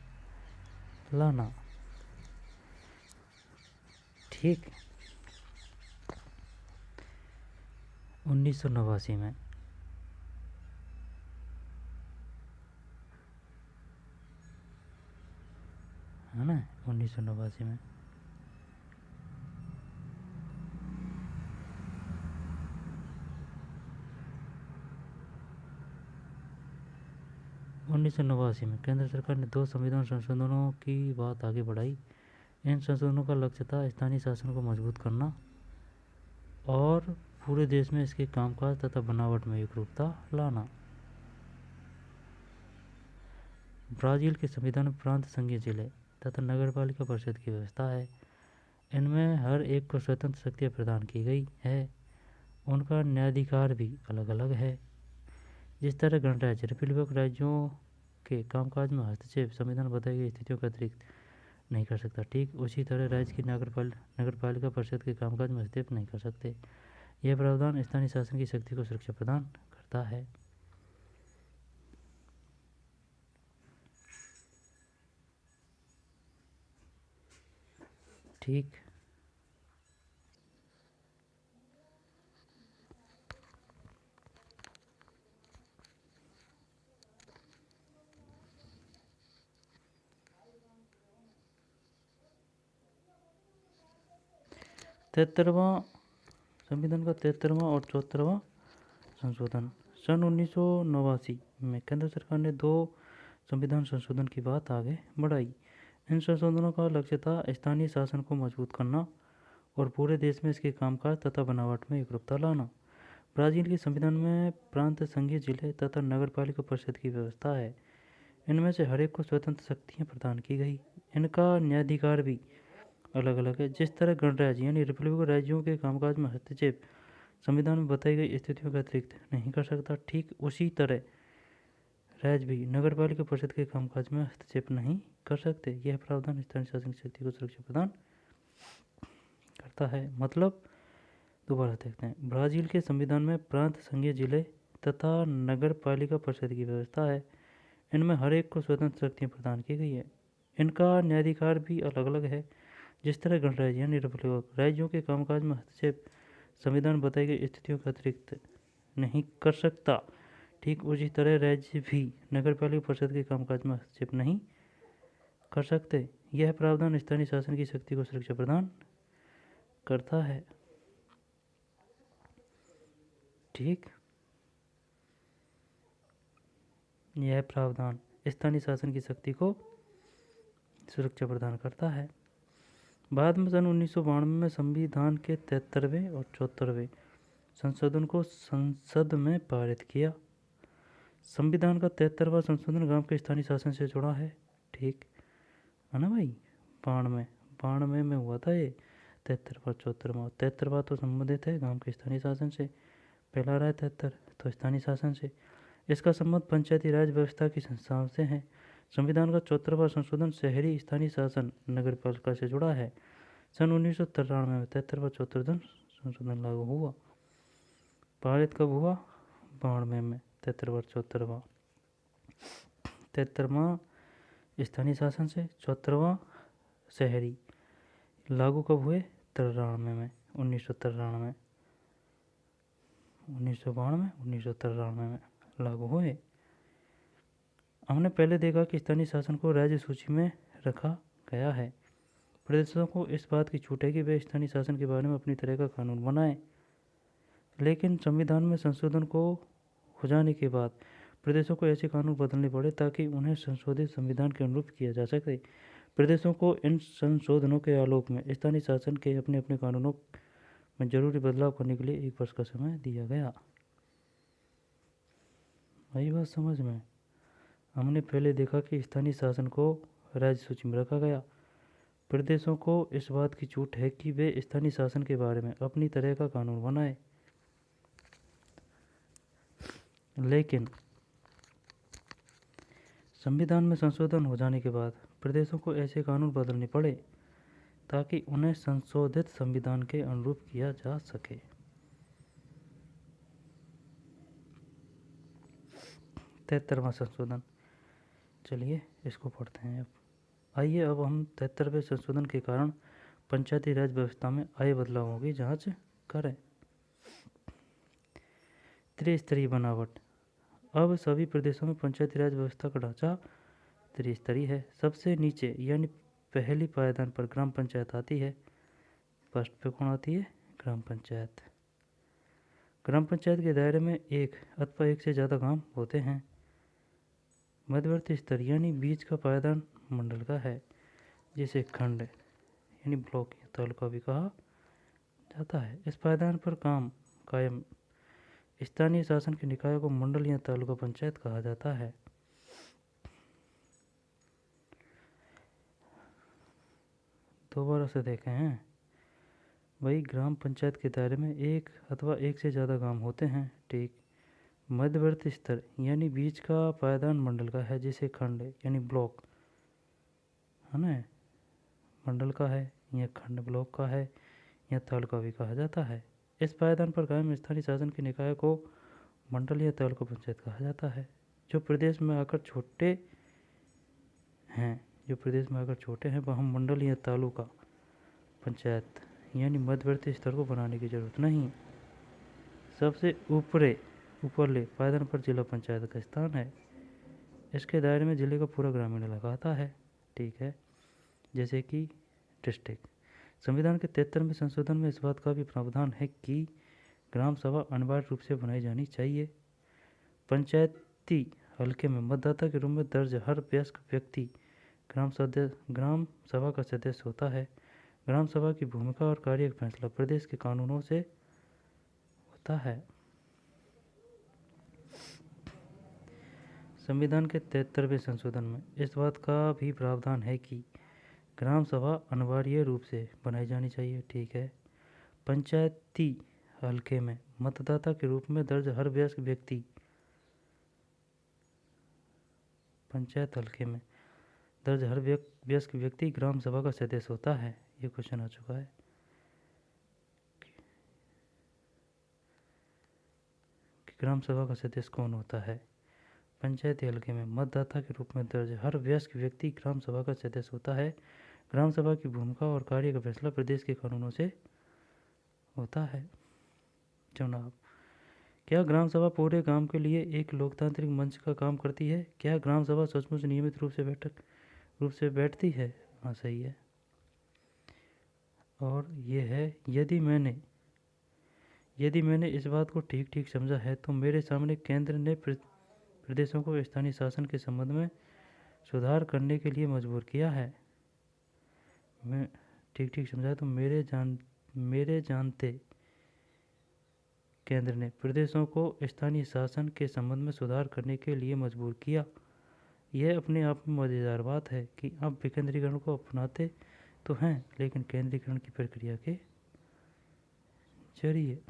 लाना। ठीक, 1989 में है ना, 1989 में 1989 में केंद्र सरकार ने 2 संविधान संशोधनों की बात आगे बढ़ाई। इन संशोधनों का लक्ष्य था स्थानीय शासन को मजबूत करना और पूरे देश में इसके कामकाज तथा बनावट में एकरूपता लाना। ब्राज़ील के संविधान में प्रांत, संघीय जिले तथा नगरपालिका परिषद की व्यवस्था है। इनमें हर एक को स्वतंत्र शक्तियाँ प्रदान की गई है। उनका न्यायाधिकार भी अलग अलग है। जिस तरह गणराज्य रिपब्लिक राज्यों के कामकाज में हस्तक्षेप संविधान बताई गई स्थितियों के अतिरिक्त नहीं कर सकता, ठीक उसी तरह राज्य की नगरपालिका परिषद के कामकाज में हस्तक्षेप नहीं कर सकते। यह प्रावधान स्थानीय शासन की शक्ति को सुरक्षा प्रदान करता है। ठीक। संविधान का 73वां और 74वां संशोधन। सन 1989 में केंद्र सरकार ने 2 संविधान संशोधन की बात आगे बढ़ाई। इन संशोधनों का लक्ष्य था स्थानीय शासन को मजबूत करना और पूरे देश में इसके कामकाज तथा बनावट में एकरूपता लाना। ब्राज़ील के संविधान में प्रांत, संघीय जिले तथा नगरपालिका परिषद की व्यवस्था है। इनमें से हर एक को स्वतंत्र शक्तियाँ प्रदान की गई। इनका न्यायाधिकार भी अलग अलग है। जिस तरह गणराज्य यानी रिपब्लिक राज्यों के कामकाज में हस्तक्षेप संविधान में बताई गई स्थितियों के अतिरिक्त नहीं कर सकता, ठीक उसी तरह राज्य भी नगरपालिका परिषद के कामकाज में हस्तक्षेप नहीं कर सकते। यह प्रावधान स्थानीय शासन की शक्ति को सुरक्षा प्रदान करता है। मतलब दोबारा देखते हैं। ब्राज़ील के संविधान में प्रांत, संघीय जिले तथा नगरपालिका परिषद की व्यवस्था है। इनमें हर एक को स्वतंत्र शक्तियाँ प्रदान की गई है। इनका न्यायाधिकार भी अलग अलग है। जिस तरह गणराज्य यानी रिपब्लिक राज्यों के कामकाज में हस्तक्षेप संविधान बताई गई स्थितियों का अतिरिक्त नहीं कर सकता, ठीक उसी तरह राज्य भी नगरपालिका परिषद के कामकाज में हस्तक्षेप नहीं कर सकते। यह प्रावधान स्थानीय शासन की शक्ति को सुरक्षा प्रदान करता है। ठीक, यह प्रावधान स्थानीय शासन की शक्ति को सुरक्षा प्रदान करता है। बाद में सन 1992 में संविधान के 73वें और 74वें संशोधन को संसद में पारित किया। संविधान का 73वां संशोधन गांव के स्थानीय शासन से जुड़ा है। ठीक है ना भाई। 92 में हुआ था ये 73वां 74वां। 73वां तो संबंधित है गांव के स्थानीय शासन से, पहला रहा है 73 तो स्थानीय शासन से। इसका संबंध पंचायती राज व्यवस्था की संस्थाओं से है। संविधान का 74वां संशोधन शहरी स्थानीय शासन नगरपालिका से जुड़ा है। सन 1993 में 73वां 74वां संशोधन लागू हुआ। पारित कब हुआ? 92 में 73वां 74वां। 73वां स्थानीय शासन से, 74वां शहरी। लागू कब हुए? 93 में 1993 1993 में लागू हुए। हमने पहले देखा कि स्थानीय शासन को राज्य सूची में रखा गया है। प्रदेशों को इस बात की छूट है कि वे स्थानीय शासन के बारे में अपनी तरह का कानून बनाएं। लेकिन संविधान में संशोधन को हो जाने के बाद प्रदेशों को ऐसे कानून बदलने पड़े ताकि उन्हें संशोधित संविधान के अनुरूप किया जा सके। प्रदेशों को इन संशोधनों के आलोक में स्थानीय शासन के अपने अपने कानूनों में जरूरी बदलाव करने के लिए 1 वर्ष का समय दिया गया। आई बात समझ में? हमने पहले देखा कि स्थानीय शासन को राज्य सूची में रखा गया। प्रदेशों को इस बात की छूट है कि वे स्थानीय शासन के बारे में अपनी तरह का कानून बनाएं। लेकिन संविधान में संशोधन हो जाने के बाद प्रदेशों को ऐसे कानून बदलने पड़े ताकि उन्हें संशोधित संविधान के अनुरूप किया जा सके। तिहत्तरवां संशोधन, चलिए इसको पढ़ते हैं। आइए अब हम 73वें संशोधन के कारण पंचायती राज व्यवस्था में आए बदलावों की जांच करें। त्रिस्तरीय बनावट। अब सभी प्रदेशों में पंचायती राज व्यवस्था का ढांचा त्रिस्तरीय है। सबसे नीचे यानी पहली पायदान पर ग्राम पंचायत आती है। फर्स्ट पे कौन आती है? ग्राम पंचायत। ग्राम पंचायत के दायरे में एक अथवा एक से ज़्यादा गांव होते हैं। मध्यवर्ती स्तर यानी बीच का पायदान मंडल का है, जिसे खंड यानी ब्लॉक या तालुका भी कहा जाता है। इस पायदान पर कायम स्थानीय शासन के निकायों को मंडल या तालुका पंचायत कहा जाता है। दोबारा से देखें हैं वही ग्राम पंचायत के दायरे में एक अथवा एक से ज़्यादा गांव होते हैं। ठीक। मध्यवर्ती स्तर यानी बीच का पायदान मंडल का है, जिसे खंड यानी ब्लॉक है ना मंडल का है, या खंड ब्लॉक का है, या तालुका भी कहा जाता है। इस पायदान पर कायम स्थानीय शासन के निकाय को मंडल या तालुका पंचायत कहा जाता है। जो प्रदेश में आकर छोटे हैं वह मंडल या तालुका पंचायत यानी मध्यवर्ती स्तर को बनाने की जरूरत नहीं। सबसे ऊपरले पायदान पर जिला पंचायत का स्थान है। इसके दायरे में जिले का पूरा ग्रामीण इलाका आता है। ठीक है, जैसे कि डिस्ट्रिक्ट। संविधान के 73वें संशोधन में इस बात का भी प्रावधान है कि ग्राम सभा अनिवार्य रूप से बनाई जानी चाहिए। पंचायती हलके में मतदाता के रूप में दर्ज हर वयस्क व्यक्ति ग्राम सभा का सदस्य होता है। ग्राम सभा की भूमिका और कार्य का फैसला प्रदेश के कानूनों से होता है। संविधान के 73वें संशोधन में इस बात का भी प्रावधान है कि ग्राम सभा अनिवार्य रूप से बनाई जानी चाहिए। ठीक है। पंचायती हलके में मतदाता के रूप में दर्ज हर वयस्क व्यक्ति पंचायत हलके में दर्ज हर वयस्क व्यक्ति ग्राम सभा का सदस्य होता है। ये क्वेश्चन आ चुका है कि ग्राम सभा का सदस्य कौन होता है। पंचायती हलके में मतदाता के रूप में दर्ज हर वयस्क व्यक्ति ग्राम सभा का सदस्य होता है। ग्राम सभा की भूमिका और कार्य का फैसला प्रदेश के कानूनों से होता है। चुनाव। क्या ग्राम सभा पूरे गांव के लिए एक लोकतांत्रिक मंच का काम करती है? क्या ग्राम सभा सचमुच नियमित रूप से बैठती है? हाँ, सही है। और ये है, यदि मैंने इस बात को ठीक समझा है तो मेरे सामने केंद्र ने प्रदेशों को स्थानीय शासन के संबंध में सुधार करने के लिए मजबूर किया है। मैं ठीक समझा है तो मेरे जानते केंद्र ने प्रदेशों को स्थानीय शासन के संबंध में सुधार करने के लिए मजबूर किया। यह अपने आप में मज़ेदार बात है कि अब विकेंद्रीकरण को अपनाते तो हैं, लेकिन केंद्रीकरण की प्रक्रिया के जरिए।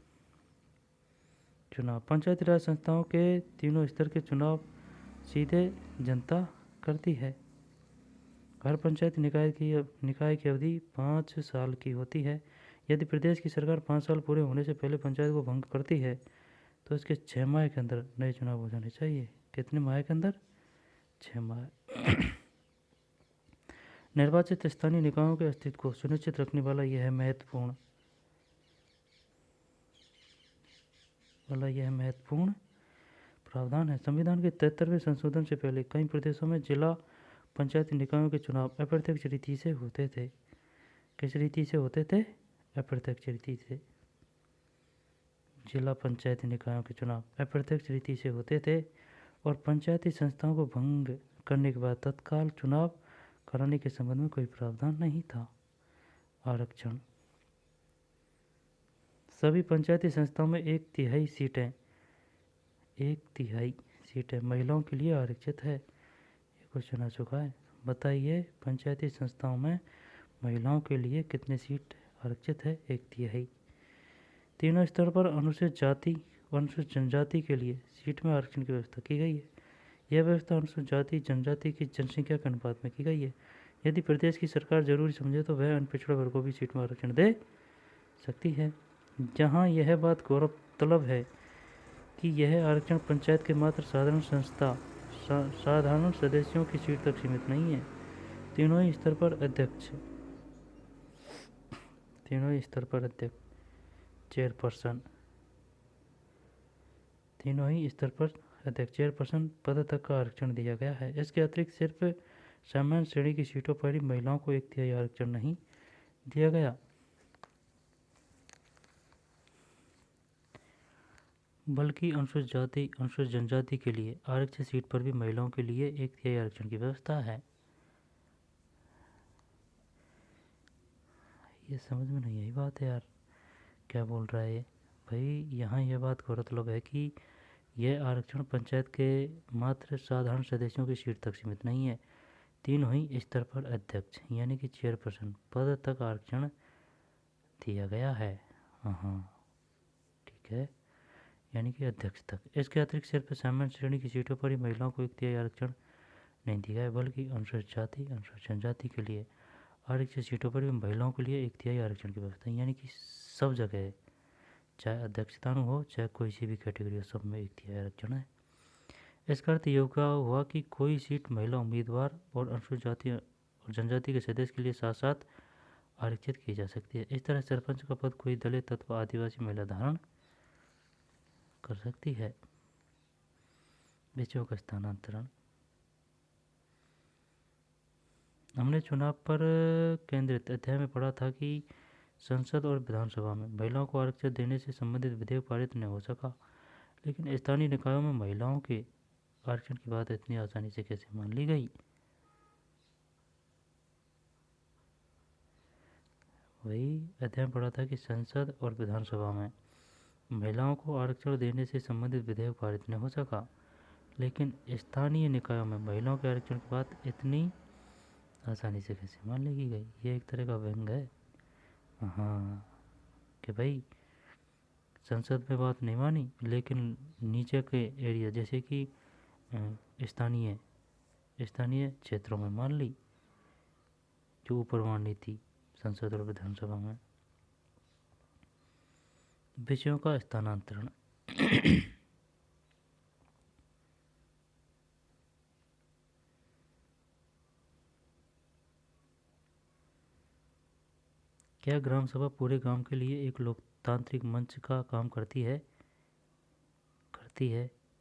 चुनाव। पंचायती राज संस्थाओं के तीनों स्तर के चुनाव सीधे जनता करती है। हर पंचायत निकाय की अवधि 5 साल की होती है। यदि प्रदेश की सरकार 5 साल पूरे होने से पहले पंचायत को भंग करती है तो इसके 6 माह के अंदर नए चुनाव हो जाने चाहिए। कितने माह के अंदर? 6 माह। निर्वाचित स्थानीय निकायों के अस्तित्व को सुनिश्चित रखने वाला यह महत्वपूर्ण प्रावधान है। संविधान के 73वें संशोधन से पहले कई प्रदेशों में जिला पंचायती निकायों के चुनाव अप्रत्यक्ष रीति से होते थे। किस रीति से होते थे? अप्रत्यक्ष रीति से। जिला पंचायती निकायों के चुनाव अप्रत्यक्ष रीति से होते थे और पंचायती संस्थाओं को भंग करने के बाद तत्काल चुनाव कराने के संबंध में कोई प्रावधान नहीं था। आरक्षण। सभी पंचायती संस्थाओं में 1/3 सीटें महिलाओं के लिए आरक्षित है। ये क्वेश्चन आ चुका है। बताइए, पंचायती संस्थाओं में महिलाओं के लिए कितने सीट आरक्षित है? 1/3। तीनों स्तर पर अनुसूचित जाति और अनुसूचित जनजाति के लिए सीट में आरक्षण की व्यवस्था की गई है। यह व्यवस्था अनुसूचित जाति जनजाति की जनसंख्या के अनुपात में की गई है। यदि प्रदेश की सरकार जरूरी समझे तो वह अन्य पिछड़ा वर्ग को भी सीट में आरक्षण दे सकती है। जहां यह बात गौरतलब है कि यह आरक्षण पंचायत के मात्र साधारण सदस्यों की सीट तक सीमित नहीं है। तीनों ही स्तर पर अध्यक्ष, चेयरपर्सन पद तक का आरक्षण दिया गया है। इसके अतिरिक्त सिर्फ सामान्य श्रेणी की सीटों पर ही महिलाओं को 1/3 आरक्षण नहीं दिया गया। बल्कि अनुसूचित जाति अनुसूचित जनजाति के लिए आरक्षित सीट पर भी महिलाओं के लिए 1/3 आरक्षण की व्यवस्था है। ये समझ में नहीं आई बात है यार, क्या बोल रहा है ये भाई। यहाँ यह बात गौरतलब है कि यह आरक्षण पंचायत के मात्र साधारण सदस्यों की सीट तक सीमित नहीं है। तीनों ही स्तर पर अध्यक्ष यानी कि चेयरपर्सन पद तक आरक्षण दिया गया है। हाँ ठीक है, यानी कि अध्यक्ष तक। इसके अतिरिक्त सिर्फ सामान्य श्रेणी की सीटों पर ही महिलाओं को 1/3 आरक्षण नहीं दिया है, बल्कि अनुसूचित जाति अनुसूचित जनजाति के लिए आरक्षित सीटों पर भी महिलाओं के लिए 1/3 आरक्षण की व्यवस्था है। यानी कि सब जगह है, चाहे अध्यक्षतानु हो चाहे कोई सी भी कैटेगरी हो, सब में 1/3 आरक्षण है। इसका अर्थ ये हुआ कि कोई सीट महिला उम्मीदवार और अनुसूचित जाति और जनजाति के सदस्य के लिए साथ साथ आरक्षित की जा सकती है। इस तरह सरपंच का पद कोई दलित अथवा आदिवासी महिला धारण कर सकती है। विषयों का स्थानांतरण। हमने चुनाव पर केंद्रित अध्याय में पढ़ा था कि संसद और विधानसभा में महिलाओं को आरक्षण देने से संबंधित विधेयक पारित नहीं हो सका, लेकिन स्थानीय निकायों में महिलाओं के आरक्षण की बात इतनी आसानी से कैसे मान ली गई। वही अध्ययन पढ़ा था कि संसद और विधानसभा में महिलाओं को आरक्षण देने से संबंधित विधेयक पारित नहीं हो सका, लेकिन स्थानीय निकायों में महिलाओं के आरक्षण की बात इतनी आसानी से कैसे मान ली गई। ये एक तरह का व्यंग है। हाँ कि भाई संसद में बात नहीं मानी, लेकिन नीचे के एरिया जैसे कि स्थानीय क्षेत्रों में मान ली, जो ऊपर माननी थी संसद और विधानसभा में। विषयों का स्थानांतरण। क्या ग्राम सभा पूरे गांव के लिए एक लोकतांत्रिक मंच का काम करती है?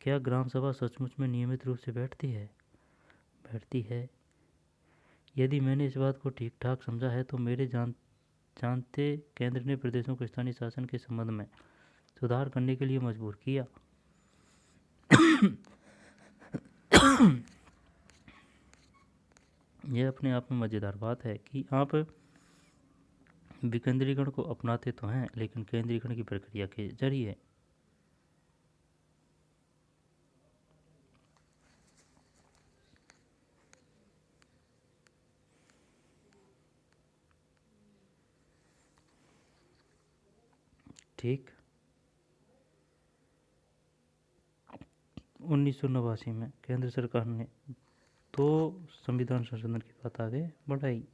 क्या ग्राम सभा सचमुच में नियमित रूप से बैठती है? बैठती है। यदि मैंने इस बात को ठीक ठाक समझा है तो मेरे जानते केंद्र ने प्रदेशों को स्थानीय शासन के संबंध में सुधार करने के लिए मजबूर किया। यह अपने आप में मज़ेदार बात है कि आप विकेंद्रीकरण को अपनाते तो हैं, लेकिन केंद्रीकरण की प्रक्रिया के जरिए। ठीक। 1989 में केंद्र सरकार ने तो संविधान संशोधन की बात आगे बढ़ाई।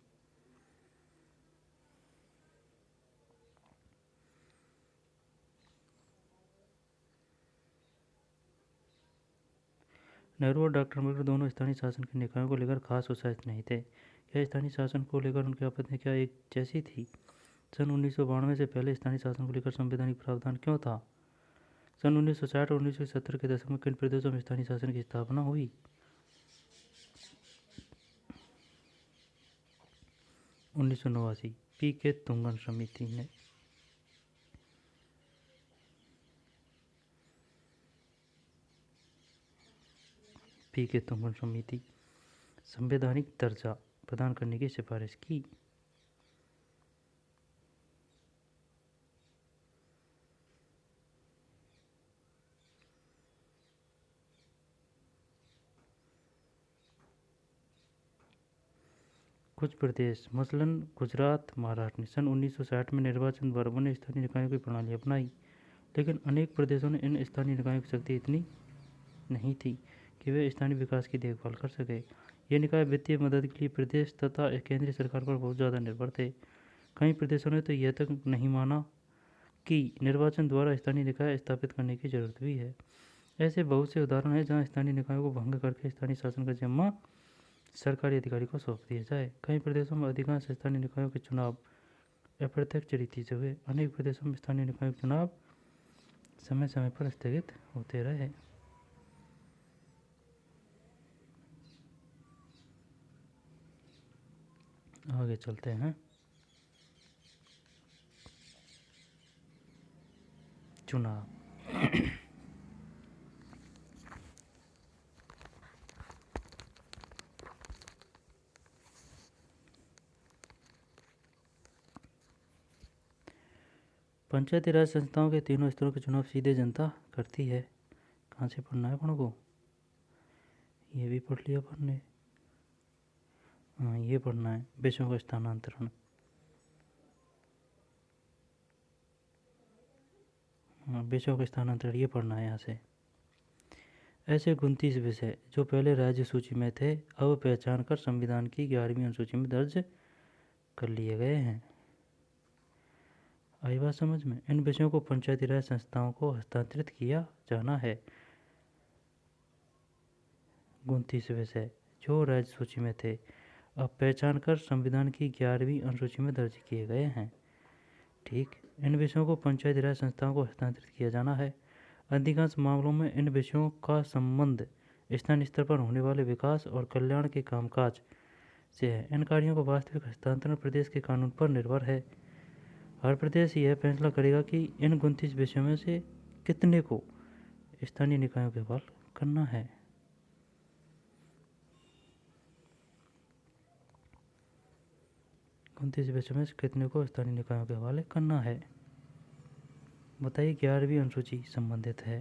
नेहरू और डॉक्टर अम्बेडकर दोनों स्थानीय शासन के निकायों को लेकर खास उत्साहित नहीं थे। क्या स्थानीय शासन को लेकर उनकी आपत्तियां क्या एक जैसी थी? सन 1992 से पहले स्थानीय शासन को लेकर संवैधानिक प्रावधान क्यों था? सन 1960 और 1970 के दशक में किन प्रदेशों में स्थानीय शासन की स्थापना हुई? 1989 पी के तुंगन समिति ने। पी के तुंगन समिति संवैधानिक दर्जा प्रदान करने की सिफारिश की। कुछ प्रदेश मसलन गुजरात महाराष्ट्र ने सन 1960 में निर्वाचन द्वारा बने स्थानीय निकायों की प्रणाली अपनाई, लेकिन अनेक प्रदेशों ने इन स्थानीय निकायों की शक्ति इतनी नहीं थी कि वे स्थानीय विकास की देखभाल कर सके। ये निकाय वित्तीय मदद के लिए प्रदेश तथा केंद्रीय सरकार पर बहुत ज़्यादा निर्भर थे। कई प्रदेशों ने तो यह तक नहीं माना कि निर्वाचन द्वारा स्थानीय निकाय स्थापित करने की जरूरत भी है। ऐसे बहुत से उदाहरण हैं जहाँ स्थानीय निकायों को भंग करके स्थानीय शासन का जिम्मा सरकारी अधिकारी को सौंप दिया जाए। कई प्रदेशों में अधिकांश स्थानीय निकायों के चुनाव अप्रत्यक्ष रीति से हुए। अनेक प्रदेशों में स्थानीय निकायों के चुनाव समय समय पर स्थगित होते रहे। आगे चलते हैं। चुनाव। पंचायती राज संस्थाओं के तीनों स्तरों के चुनाव सीधे जनता करती है। कहाँ से पढ़ना है अपन को? ये भी पढ़ लिया अपन ने। हाँ, ये पढ़ना है, विषयों का स्थानांतरण। हाँ, विषयों का स्थानांतरण ये पढ़ना है यहाँ से। ऐसे 29 विषय जो पहले राज्य सूची में थे अब पहचान कर संविधान की 11वीं अनुसूची में दर्ज कर लिए गए हैं। आई बात समझ में? इन विषयों को पंचायती राज संस्थाओं को हस्तांतरित किया जाना है। 29 विषय जो राज्य सूची में थे अब पहचान कर संविधान की 11वीं अनुसूची में दर्ज किए गए हैं। ठीक, इन विषयों को पंचायती राज संस्थाओं को हस्तांतरित किया जाना है। अधिकांश मामलों में इन विषयों का संबंध स्थानीय स्तर पर होने वाले विकास और कल्याण के कामकाज से है। इन कार्यों का वास्तविक हस्तांतरण प्रदेश के कानून पर निर्भर है। हर प्रदेश यह फैसला करेगा कि इन 29 विषयों में से कितने को स्थानीय निकायों के हवाले करना है। विषयों में से कितने को स्थानीय निकायों के हवाले करना है, बताइए। 11वीं अनुसूची संबंधित है।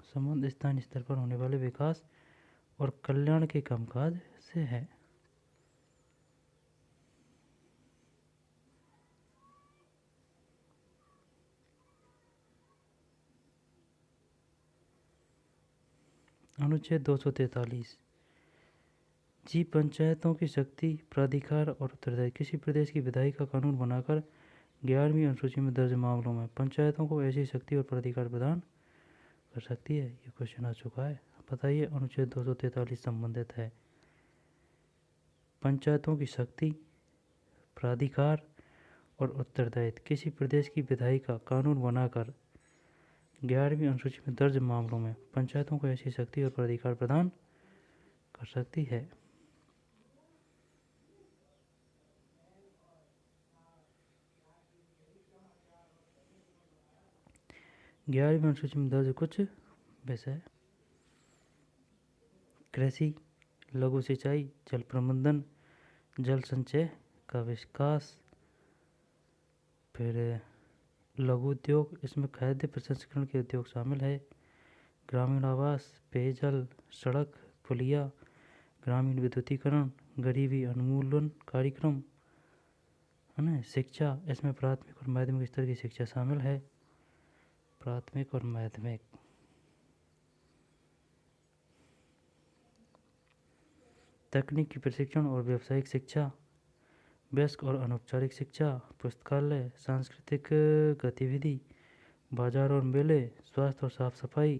संबंध स्थानीय स्तर पर होने वाले विकास और कल्याण के कामकाज से है। अनुच्छेद 243 जी पंचायतों की शक्ति, प्राधिकार और उत्तरदायित्व। किसी प्रदेश की विधायी का कानून बनाकर 11वीं अनुसूची में दर्ज मामलों में पंचायतों को ऐसी शक्ति और प्राधिकार प्रदान कर सकती है। ये क्वेश्चन आ चुका है, बताइए। अनुच्छेद 243 संबंधित है पंचायतों की शक्ति, प्राधिकार और उत्तरदायित्व। किसी प्रदेश की विधायी का कानून बनाकर 11वीं अनुसूची में दर्ज मामलों में पंचायतों को ऐसी शक्ति और प्राधिकार प्रदान कर सकती है। ग्यारहवीं अनुसूची में दर्ज कुछ विषय: कृषि, लघु सिंचाई, जल प्रबंधन, जल संचय का विकास, फिर लघु उद्योग, इसमें खाद्य प्रसंस्करण के उद्योग शामिल है, ग्रामीण आवास, पेयजल, सड़क, पुलिया, ग्रामीण विद्युतीकरण, गरीबी उन्मूलन कार्यक्रम, है ना, शिक्षा, इसमें प्राथमिक और माध्यमिक स्तर की शिक्षा शामिल है, प्राथमिक और माध्यमिक। तकनीकी प्रशिक्षण और व्यावसायिक शिक्षा, वयस्क और अनौपचारिक शिक्षा, पुस्तकालय, सांस्कृतिक गतिविधि, बाजार और मेले, स्वास्थ्य और साफ सफाई,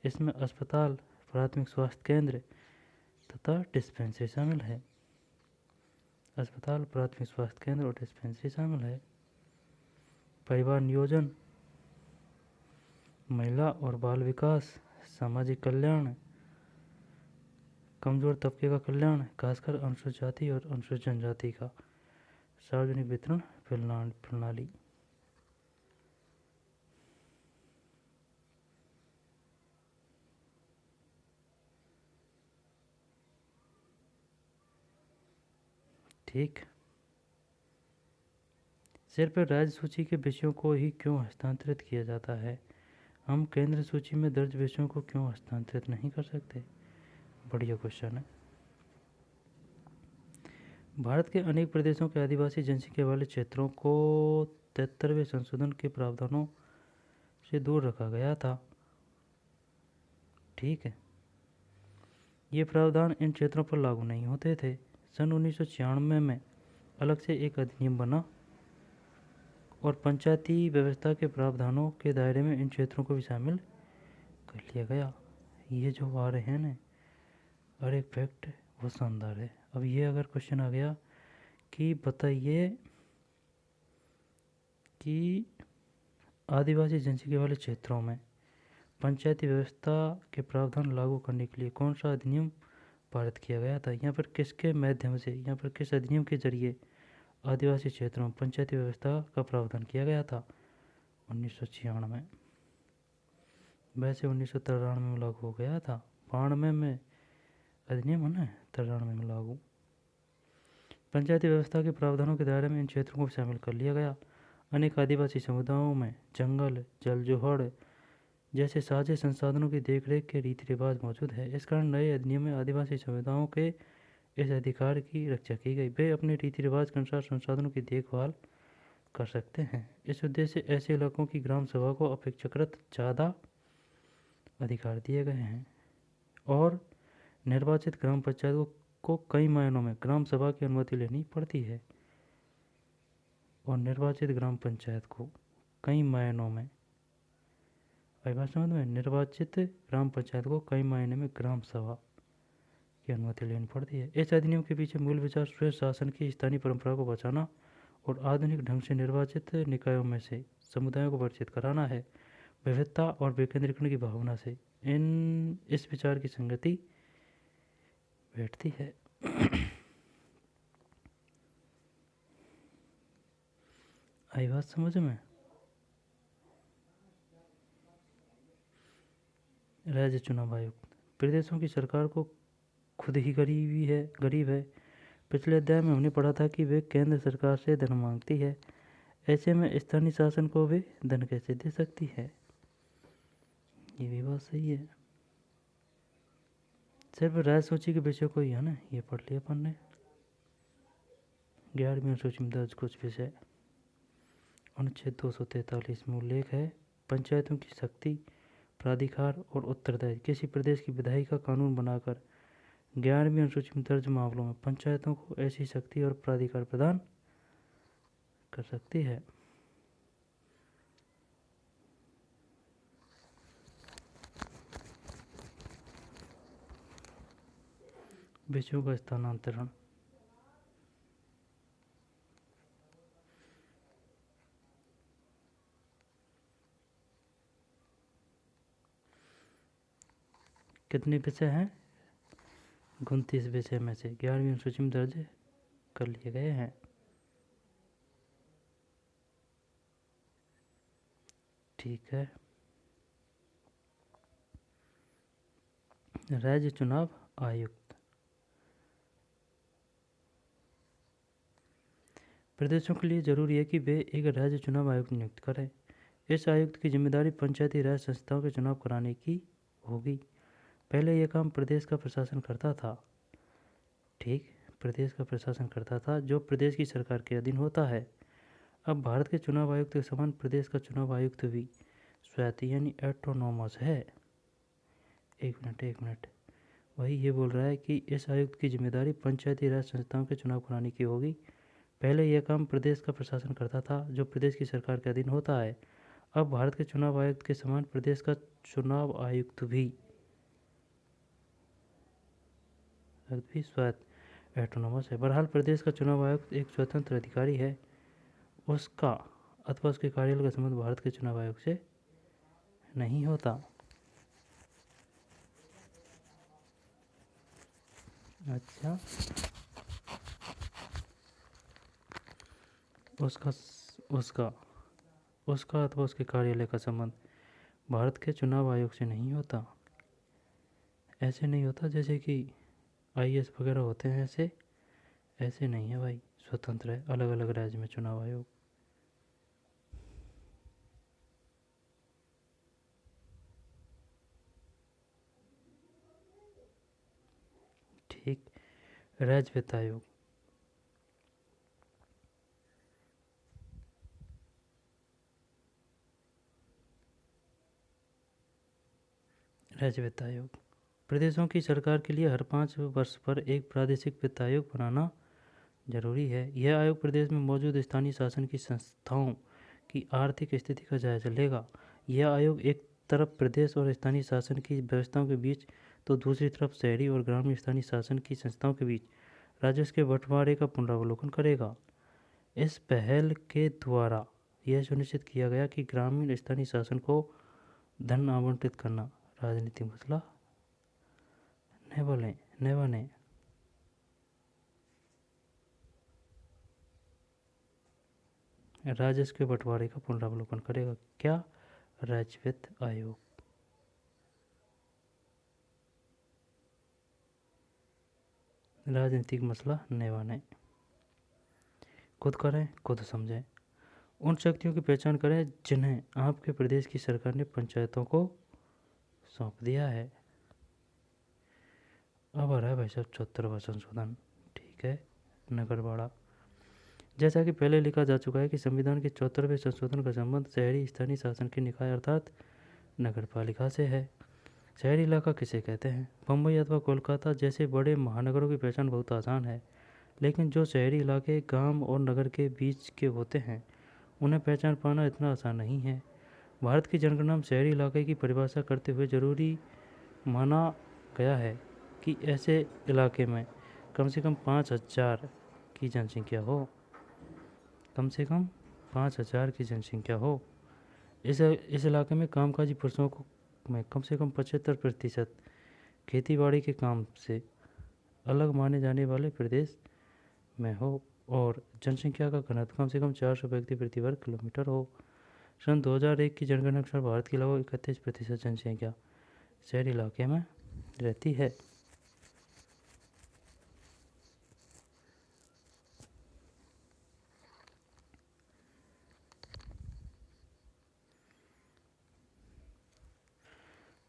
इसमें अस्पताल, प्राथमिक स्वास्थ्य केंद्र तथा डिस्पेंसरी शामिल है। अस्पताल, प्राथमिक स्वास्थ्य केंद्र और डिस्पेंसरी शामिल है। परिवार नियोजन, महिला और बाल विकास, सामाजिक कल्याण, कमजोर तबके का कल्याण, खासकर अनुसूचित जाति और अनुसूचित जनजाति का, सार्वजनिक वितरण प्रणाली। ठीक, सिर्फ राज्य सूची के विषयों को ही क्यों हस्तांतरित किया जाता है? हम केंद्र सूची में दर्ज विषयों को क्यों हस्तांतरित नहीं कर सकते? बढ़िया क्वेश्चन है। भारत के अनेक प्रदेशों के आदिवासी जनसंख्या वाले क्षेत्रों को 73वें संशोधन के प्रावधानों से दूर रखा गया था। ठीक है, ये प्रावधान इन क्षेत्रों पर लागू नहीं होते थे। सन 1996 में अलग से एक अधिनियम बना और पंचायती व्यवस्था के प्रावधानों के दायरे में इन क्षेत्रों को भी शामिल कर लिया गया। ये जो आ रहे हैं ना, हर एक फैक्ट बहुत शानदार है। अब ये अगर क्वेश्चन आ गया कि बताइए कि आदिवासी जनसंख्या वाले क्षेत्रों में पंचायती व्यवस्था के प्रावधान लागू करने के लिए कौन सा अधिनियम पारित किया गया था? यहाँ पर किसके माध्यम से, यहाँ पर किस अधिनियम के जरिए आदिवासी क्षेत्रों में पंचायती व्यवस्था का प्रावधान किया गया था? 1996 में। वैसे 1993 में लागू हो गया था। 92 में अधिनियम है ना, 93 में लागू। पंचायती व्यवस्था के प्रावधानों के दायरे में इन क्षेत्रों को शामिल कर लिया गया। अनेक आदिवासी समुदायों में जंगल, जल जोहड़ जैसे साझे संसाधनों की देखरेख के रीति रिवाज मौजूद है। इस कारण नए अधिनियम में आदिवासी समुदायों के इस अधिकार की रक्षा की गई। वे अपने रीति रिवाज के अनुसार संसाधनों की देखभाल कर सकते हैं। इस उद्देश्य से ऐसे इलाकों की ग्राम सभा को अपेक्षाकृत ज़्यादा अधिकार दिए गए हैं और निर्वाचित ग्राम पंचायत को कई मायनों में ग्राम सभा की अनुमति लेनी पड़ती है। और निर्वाचित ग्राम पंचायत को कई मायनों में निर्वाचित ग्राम पंचायत को कई मायने में ग्राम सभा की अनुमति लेनी पड़ती है। इस अधिनियम के पीछे मूल विचार स्वयं शासन की स्थानीय परंपरा को बचाना और आधुनिक ढंग से निर्वाचित निकायों में से समुदायों को परिचित कराना है। विविधता और विकेंद्रीकरण की भावना से इस विचार की संगति बैठती है। आई बात समझ में? राज्य चुनाव आयोग प्रदेशों की सरकार को खुद ही गरीब है। पिछले अध्याय में हमने पढ़ा था कि वे केंद्र सरकार से धन मांगती है। ऐसे में स्थानीय शासन को वे धन कैसे दे सकती है? ये भी बात सही है। सिर्फ राज्य सूची के विषय को ही है ना, ये पढ़ लिया अपन ने। 11वीं अनुसूची में दर्ज कुछ विषय। अनुच्छेद 243 में उल्लेख है पंचायतों की शक्ति, प्राधिकार और उत्तरदायित्व। किसी प्रदेश की विधायी का कानून बनाकर 11वीं अनुसूची में दर्ज मामलों में पंचायतों को ऐसी शक्ति और प्राधिकार प्रदान कर सकती है। विषयों का स्थानांतरण। कितने विषय हैं? 29 विषय में से 11वीं अनुसूची में दर्ज कर लिए गए हैं। ठीक है। राज्य चुनाव आयुक्त प्रदेशों के लिए जरूरी है कि वे एक राज्य चुनाव आयुक्त नियुक्त करें। इस आयुक्त की जिम्मेदारी पंचायती राज संस्थाओं के चुनाव कराने की होगी। पहले यह काम प्रदेश का प्रशासन करता था। ठीक, प्रदेश का प्रशासन करता था जो प्रदेश की सरकार के अधीन होता है। अब भारत के चुनाव आयुक्त के समान प्रदेश का चुनाव आयुक्त भी स्वायत्त यानी ऑटोनोमस है। एक मिनट वही ये बोल रहा है कि इस आयुक्त की जिम्मेदारी पंचायती राज संस्थाओं के चुनाव कराने की होगी। पहले यह काम प्रदेश का प्रशासन करता था जो प्रदेश की सरकार के अधीन होता है। अब भारत के चुनाव आयुक्त के समान प्रदेश का चुनाव आयुक्त भी स्वायत्त ऑटोनोमस है। बहरहाल प्रदेश का चुनाव आयुक्त एक स्वतंत्र अधिकारी है। उसका अथवा उसके कार्यालय का संबंध भारत के चुनाव आयोग से नहीं होता। अच्छा, उसका अथवा उसके कार्यालय का संबंध भारत के चुनाव आयोग से नहीं होता। ऐसे नहीं होता जैसे कि आईएएस वगैरह होते हैं, ऐसे नहीं है भाई, स्वतंत्र है। अलग अलग राज्य में चुनाव आयोग। ठीक। राज्य वित्त आयोग प्रदेशों की सरकार के लिए हर 5 वर्ष पर एक प्रादेशिक वित्त आयोग बनाना जरूरी है। यह आयोग प्रदेश में मौजूद स्थानीय शासन की संस्थाओं की आर्थिक स्थिति का जायजा लेगा। यह आयोग एक तरफ प्रदेश और स्थानीय शासन की व्यवस्थाओं के बीच तो दूसरी तरफ शहरी और ग्रामीण स्थानीय शासन की संस्थाओं के बीच राजस्व के बंटवारे का पुनरावलोकन करेगा। इस पहल के द्वारा यह सुनिश्चित किया गया कि ग्रामीण स्थानीय शासन को धन आवंटित करना राजनीतिक मसला न बने। राजस्व के बंटवारे का पुनरावलोकन करेगा। क्या? राज्य वित्त आयोग। राजनीतिक मसला न बने। खुद करें, खुद समझें। उन शक्तियों की पहचान करें जिन्हें आपके प्रदेश की सरकार ने पंचायतों को सौंप दिया है। अब आ रहा है भाई साहब 74वां संशोधन। ठीक है, नगरवाड़ा। जैसा कि पहले लिखा जा चुका है कि संविधान के 74वें संशोधन का संबंध शहरी स्थानीय शासन के निकाय अर्थात नगरपालिका से है। शहरी इलाका किसे कहते हैं? मुंबई अथवा कोलकाता जैसे बड़े महानगरों की पहचान बहुत आसान है, लेकिन जो शहरी इलाके गांव और नगर के बीच के होते हैं उन्हें पहचान पाना इतना आसान नहीं है। भारत की जनगणना में शहरी इलाके की परिभाषा करते हुए जरूरी माना गया है कि ऐसे इलाके में कम से कम 5,000 की जनसंख्या हो। कम से कम 5,000 की जनसंख्या हो। इस इलाके में कामकाजी पुरुषों को में कम से कम 75% खेतीबाड़ी के काम से अलग माने जाने वाले प्रदेश में हो और जनसंख्या का घनत्व कम से कम 400 व्यक्ति प्रति वर्ग किलोमीटर हो। सन 2001 की जनगणना अनुसार भारत की लगभग 31% जनसंख्या शहरी इलाके में रहती है।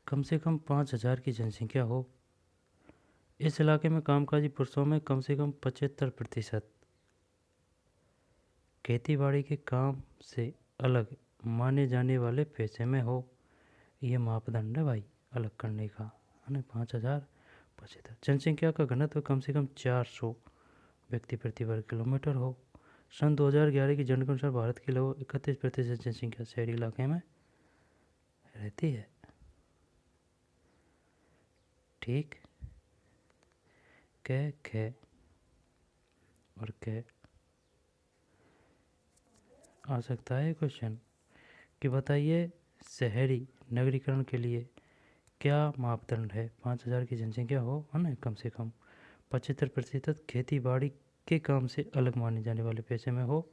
कम से कम 5,000 की जनसंख्या हो। इस इलाके में कामकाजी पुरुषों में कम से कम 75% खेतीबाड़ी के काम से अलग माने जाने वाले पेशे में हो। ये मापदंड है भाई अलग करने का, है ना। 5,000 जनसंख्या का घनत्व कम से कम 400 व्यक्ति प्रति वर्ग किलोमीटर हो। सन 2011 की जनगणना अनुसार भारत की लगभग 31% जनसंख्या शहरी इलाके में रहती है। ठीक, कै खे और कै आ सकता है क्वेश्चन कि बताइए शहरी नगरीकरण के लिए क्या मापदंड है? 5,000 की जनसंख्या हो, है ना, कम से कम 75% खेती बाड़ी के काम से अलग माने जाने वाले पेशे में हो,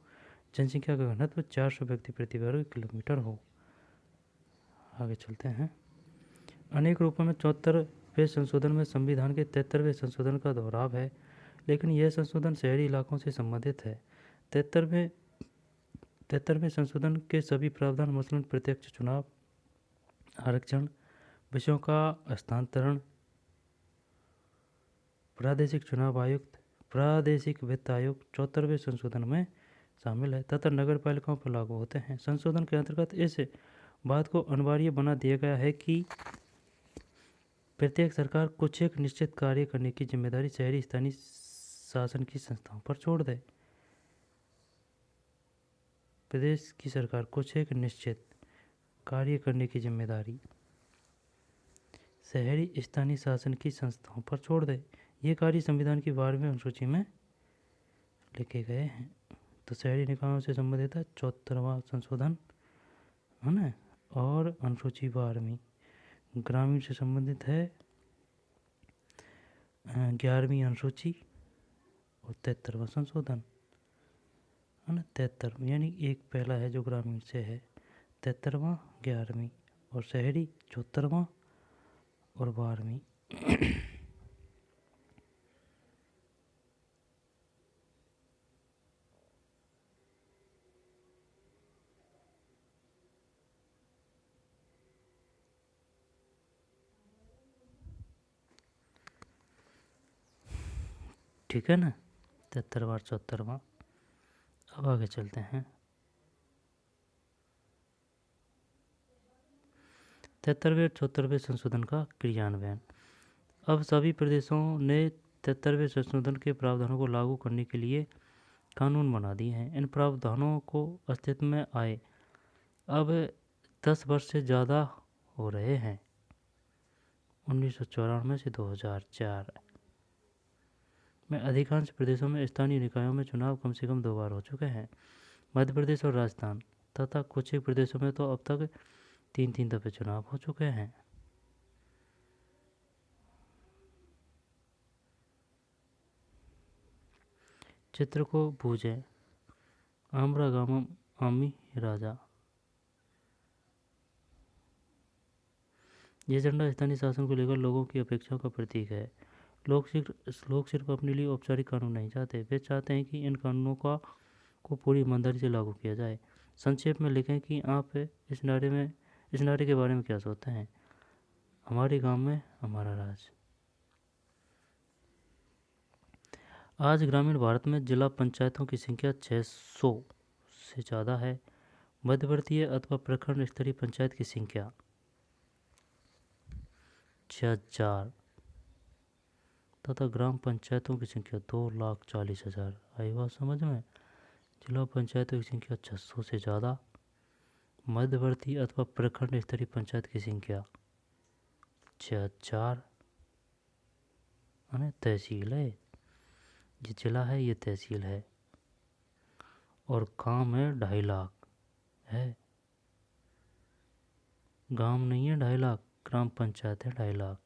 जनसंख्या का घनत्व 400 व्यक्ति प्रति वर्ग किलोमीटर हो। आगे चलते हैं। अनेक रूपों में 74वें संशोधन में संविधान के 73वें संशोधन का दोहराव है, लेकिन यह संशोधन शहरी इलाकों से संबंधित है। 73वें संशोधन के सभी प्रावधान मसलन प्रत्यक्ष चुनाव, आरक्षण, विषयों का हस्तांतरण, प्रादेशिक चुनाव आयुक्त, प्रादेशिक वित्त आयोग 74वें संशोधन में शामिल है तथा नगर पालिकाओं पर लागू होते हैं। संशोधन के अंतर्गत इस बात को अनिवार्य बना दिया गया है कि प्रत्येक सरकार कुछ एक निश्चित कार्य करने की जिम्मेदारी शहरी स्थानीय शासन की संस्थाओं पर छोड़ दे। प्रदेश की सरकार कुछ एक निश्चित कार्य करने की जिम्मेदारी शहरी स्थानीय शासन की संस्थाओं पर छोड़ दे। ये कार्य संविधान की 12वीं अनुसूची में लिखे गए हैं। तो शहरी निकायों से संबंधित है 74वां संशोधन, है ना, और अनुसूची 12वीं। ग्रामीण से संबंधित है 11वीं अनुसूची और 73वां संशोधन, है ना। 73 यानी एक पहला है जो ग्रामीण से है, 73वां 11वीं, और शहरी 74वां और 12वीं। ठीक है ना, 73वां 74वां। अब आगे चलते हैं। 73वें और 74वें संशोधन का क्रियान्वयन। अब सभी प्रदेशों ने 73वें संशोधन के प्रावधानों को लागू करने के लिए कानून बना दिए हैं। इन प्रावधानों को अस्तित्व में आए अब 10 वर्ष से ज़्यादा हो रहे हैं, 1994 से 2004 में। अधिकांश प्रदेशों में स्थानीय निकायों में चुनाव कम से कम 2 बार हो चुके हैं। मध्य प्रदेश और राजस्थान तथा कुछ एक प्रदेशों में तो अब तक 3-3 दफे चुनाव हो चुके हैं। चित्र को बूझें। आम्रागामम आमी राजा। यह झंडा स्थानीय शासन को लेकर लोगों की अपेक्षाओं का प्रतीक है। लोग सिर्फ अपने लिए औपचारिक कानून नहीं चाहते, वे चाहते हैं कि इन कानूनों का को पूरी ईमानदारी से लागू किया जाए। संक्षेप में लिखें कि आप इस नारे के बारे में क्या सोचते हैं। हमारे गांव में हमारा राज। आज ग्रामीण भारत में जिला पंचायतों की संख्या 600 से ज़्यादा है। मध्यवर्तीय अथवा प्रखंड स्तरीय पंचायत की संख्या 6000 तथा ग्राम पंचायतों की संख्या 2,40,000। आई बात समझ में। जिला पंचायतों की संख्या 600 से ज़्यादा। मध्यवर्ती अथवा प्रखंड स्तरीय पंचायत की संख्या 6000। तहसील है, ये जिला है, ये तहसील है। और गांव है 2.5 लाख है। गांव नहीं है 2.5 लाख, ग्राम पंचायत है 2.5 लाख।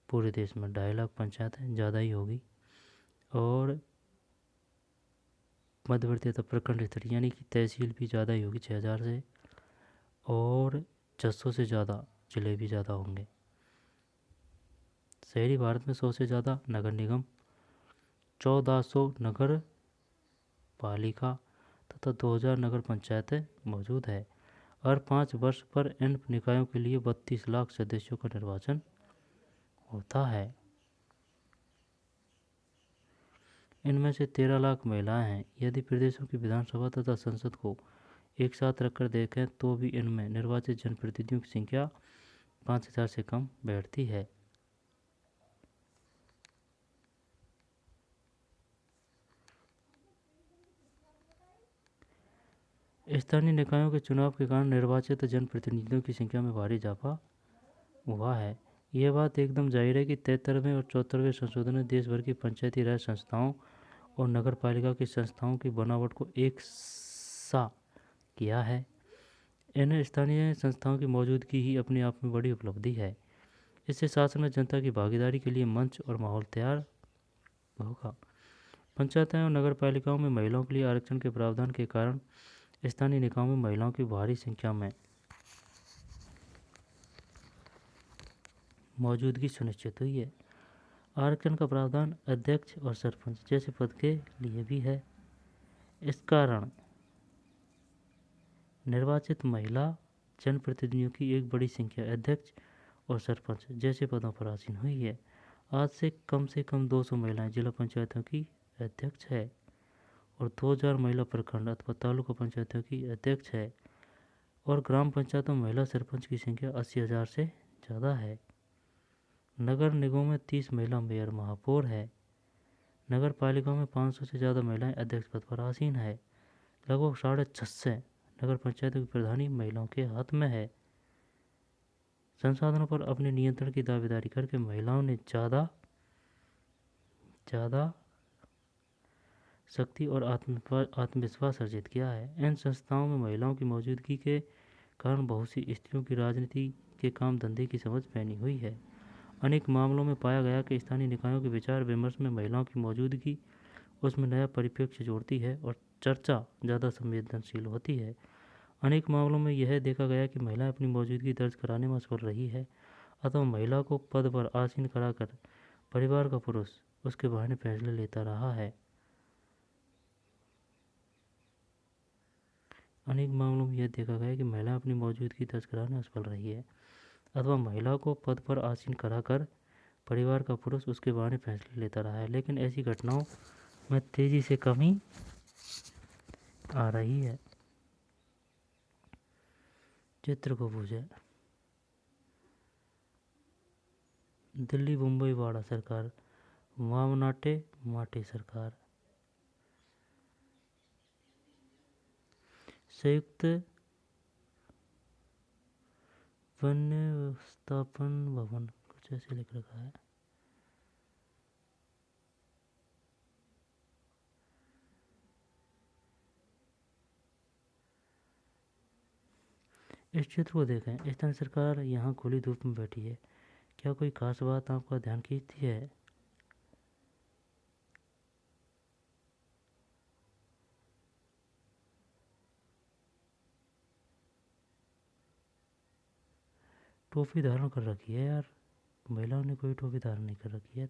पूरे देश में 2.5 लाख पंचायत है, ज़्यादा ही होगी। और मध्यवर्ती तो प्रखंड स्तरीय यानी कि तहसील भी ज़्यादा ही होगी 6000 से। और 600 से ज़्यादा जिले भी ज़्यादा होंगे। शहरी भारत में 100 से ज़्यादा नगर निगम, 1400 नगर पालिका तथा 2000 नगर पंचायतें मौजूद है। हर 5 वर्ष पर इन निकायों के लिए 32 लाख सदस्यों का निर्वाचन होता है। इनमें से 13 लाख महिलाएं हैं। यदि प्रदेशों की विधानसभा तथा संसद को एक साथ रखकर देखें तो भी इनमें निर्वाचित जनप्रतिनिधियों की संख्या 5000 से कम बैठती है। स्थानीय निकायों के चुनाव के कारण निर्वाचित जनप्रतिनिधियों की संख्या में भारी इजाफा हुआ है। यह बात एकदम जाहिर है कि 73वें और 74वें संशोधन ने देश भर की पंचायती राज संस्थाओं और नगर पालिका की संस्थाओं की बनावट को एक सा किया है। इन स्थानीय संस्थाओं की मौजूदगी ही अपने आप में बड़ी उपलब्धि है। इससे शासन में जनता की भागीदारी के लिए मंच और माहौल तैयार होगा। पंचायतें और नगर पालिकाओं में महिलाओं के लिए आरक्षण के प्रावधान के कारण स्थानीय निकायों में महिलाओं की भारी संख्या में मौजूदगी सुनिश्चित हुई है। आरक्षण का प्रावधान अध्यक्ष और सरपंच जैसे पद के लिए भी है। इस कारण निर्वाचित महिला जनप्रतिनिधियों की एक बड़ी संख्या अध्यक्ष और सरपंच जैसे पदों पर आसीन हुई है। आज से कम 200 महिलाएं जिला पंचायतों की अध्यक्ष है और 2000 महिला प्रखंड अथवा तालुका पंचायतों की अध्यक्ष है। और ग्राम पंचायतों में महिला सरपंच की संख्या 80,000 से ज़्यादा है। नगर निगमों में 30 महिला मेयर महापौर है। नगर पालिकाओं में 500 से ज़्यादा महिलाएं अध्यक्ष पद पर आसीन है। लगभग 650 नगर पंचायतों की प्रधानी महिलाओं के हाथ में है। संसाधनों पर अपने नियंत्रण की दावेदारी करके महिलाओं ने ज़्यादा शक्ति और आत्मविश्वास अर्जित किया है। इन संस्थाओं में महिलाओं की मौजूदगी के कारण बहुत सी स्त्रियों की राजनीति के काम धंधे की समझ पैनी हुई है। अनेक मामलों में पाया गया कि स्थानीय निकायों के विचार विमर्श में महिलाओं की मौजूदगी उसमें नया परिप्रेक्ष्य जोड़ती है और चर्चा ज़्यादा संवेदनशील होती है। अनेक मामलों में यह देखा गया कि महिलाएं अपनी मौजूदगी दर्ज कराने में असफल रही है अथवा महिला को पद पर आसीन कराकर परिवार का पुरुष उसके बहाने फैसले लेता रहा है। अनेक मामलों में यह देखा गया कि महिला अपनी मौजूदगी दर्ज कराने में असफल रही है अथवा महिला को पद पर आसीन कराकर परिवार का पुरुष उसके बहाने फैसले लेता रहा है। लेकिन ऐसी घटनाओं में तेजी से कमी आ रही है। चित्र को बूझे। दिल्ली मुंबई वाड़ा सरकार, वामनाटे माटे सरकार। संयुक्त वन्य व्यवस्थापन भवन कुछ ऐसे लिख रखा है। इस चित्र को देखें। स्थानीय सरकार यहाँ खुली धूप में बैठी है। क्या कोई खास बात आपका ध्यान खींचती है? टोपी धारण कर रखी है यार, महिलाओं ने कोई टोपी धारण नहीं कर रखी है।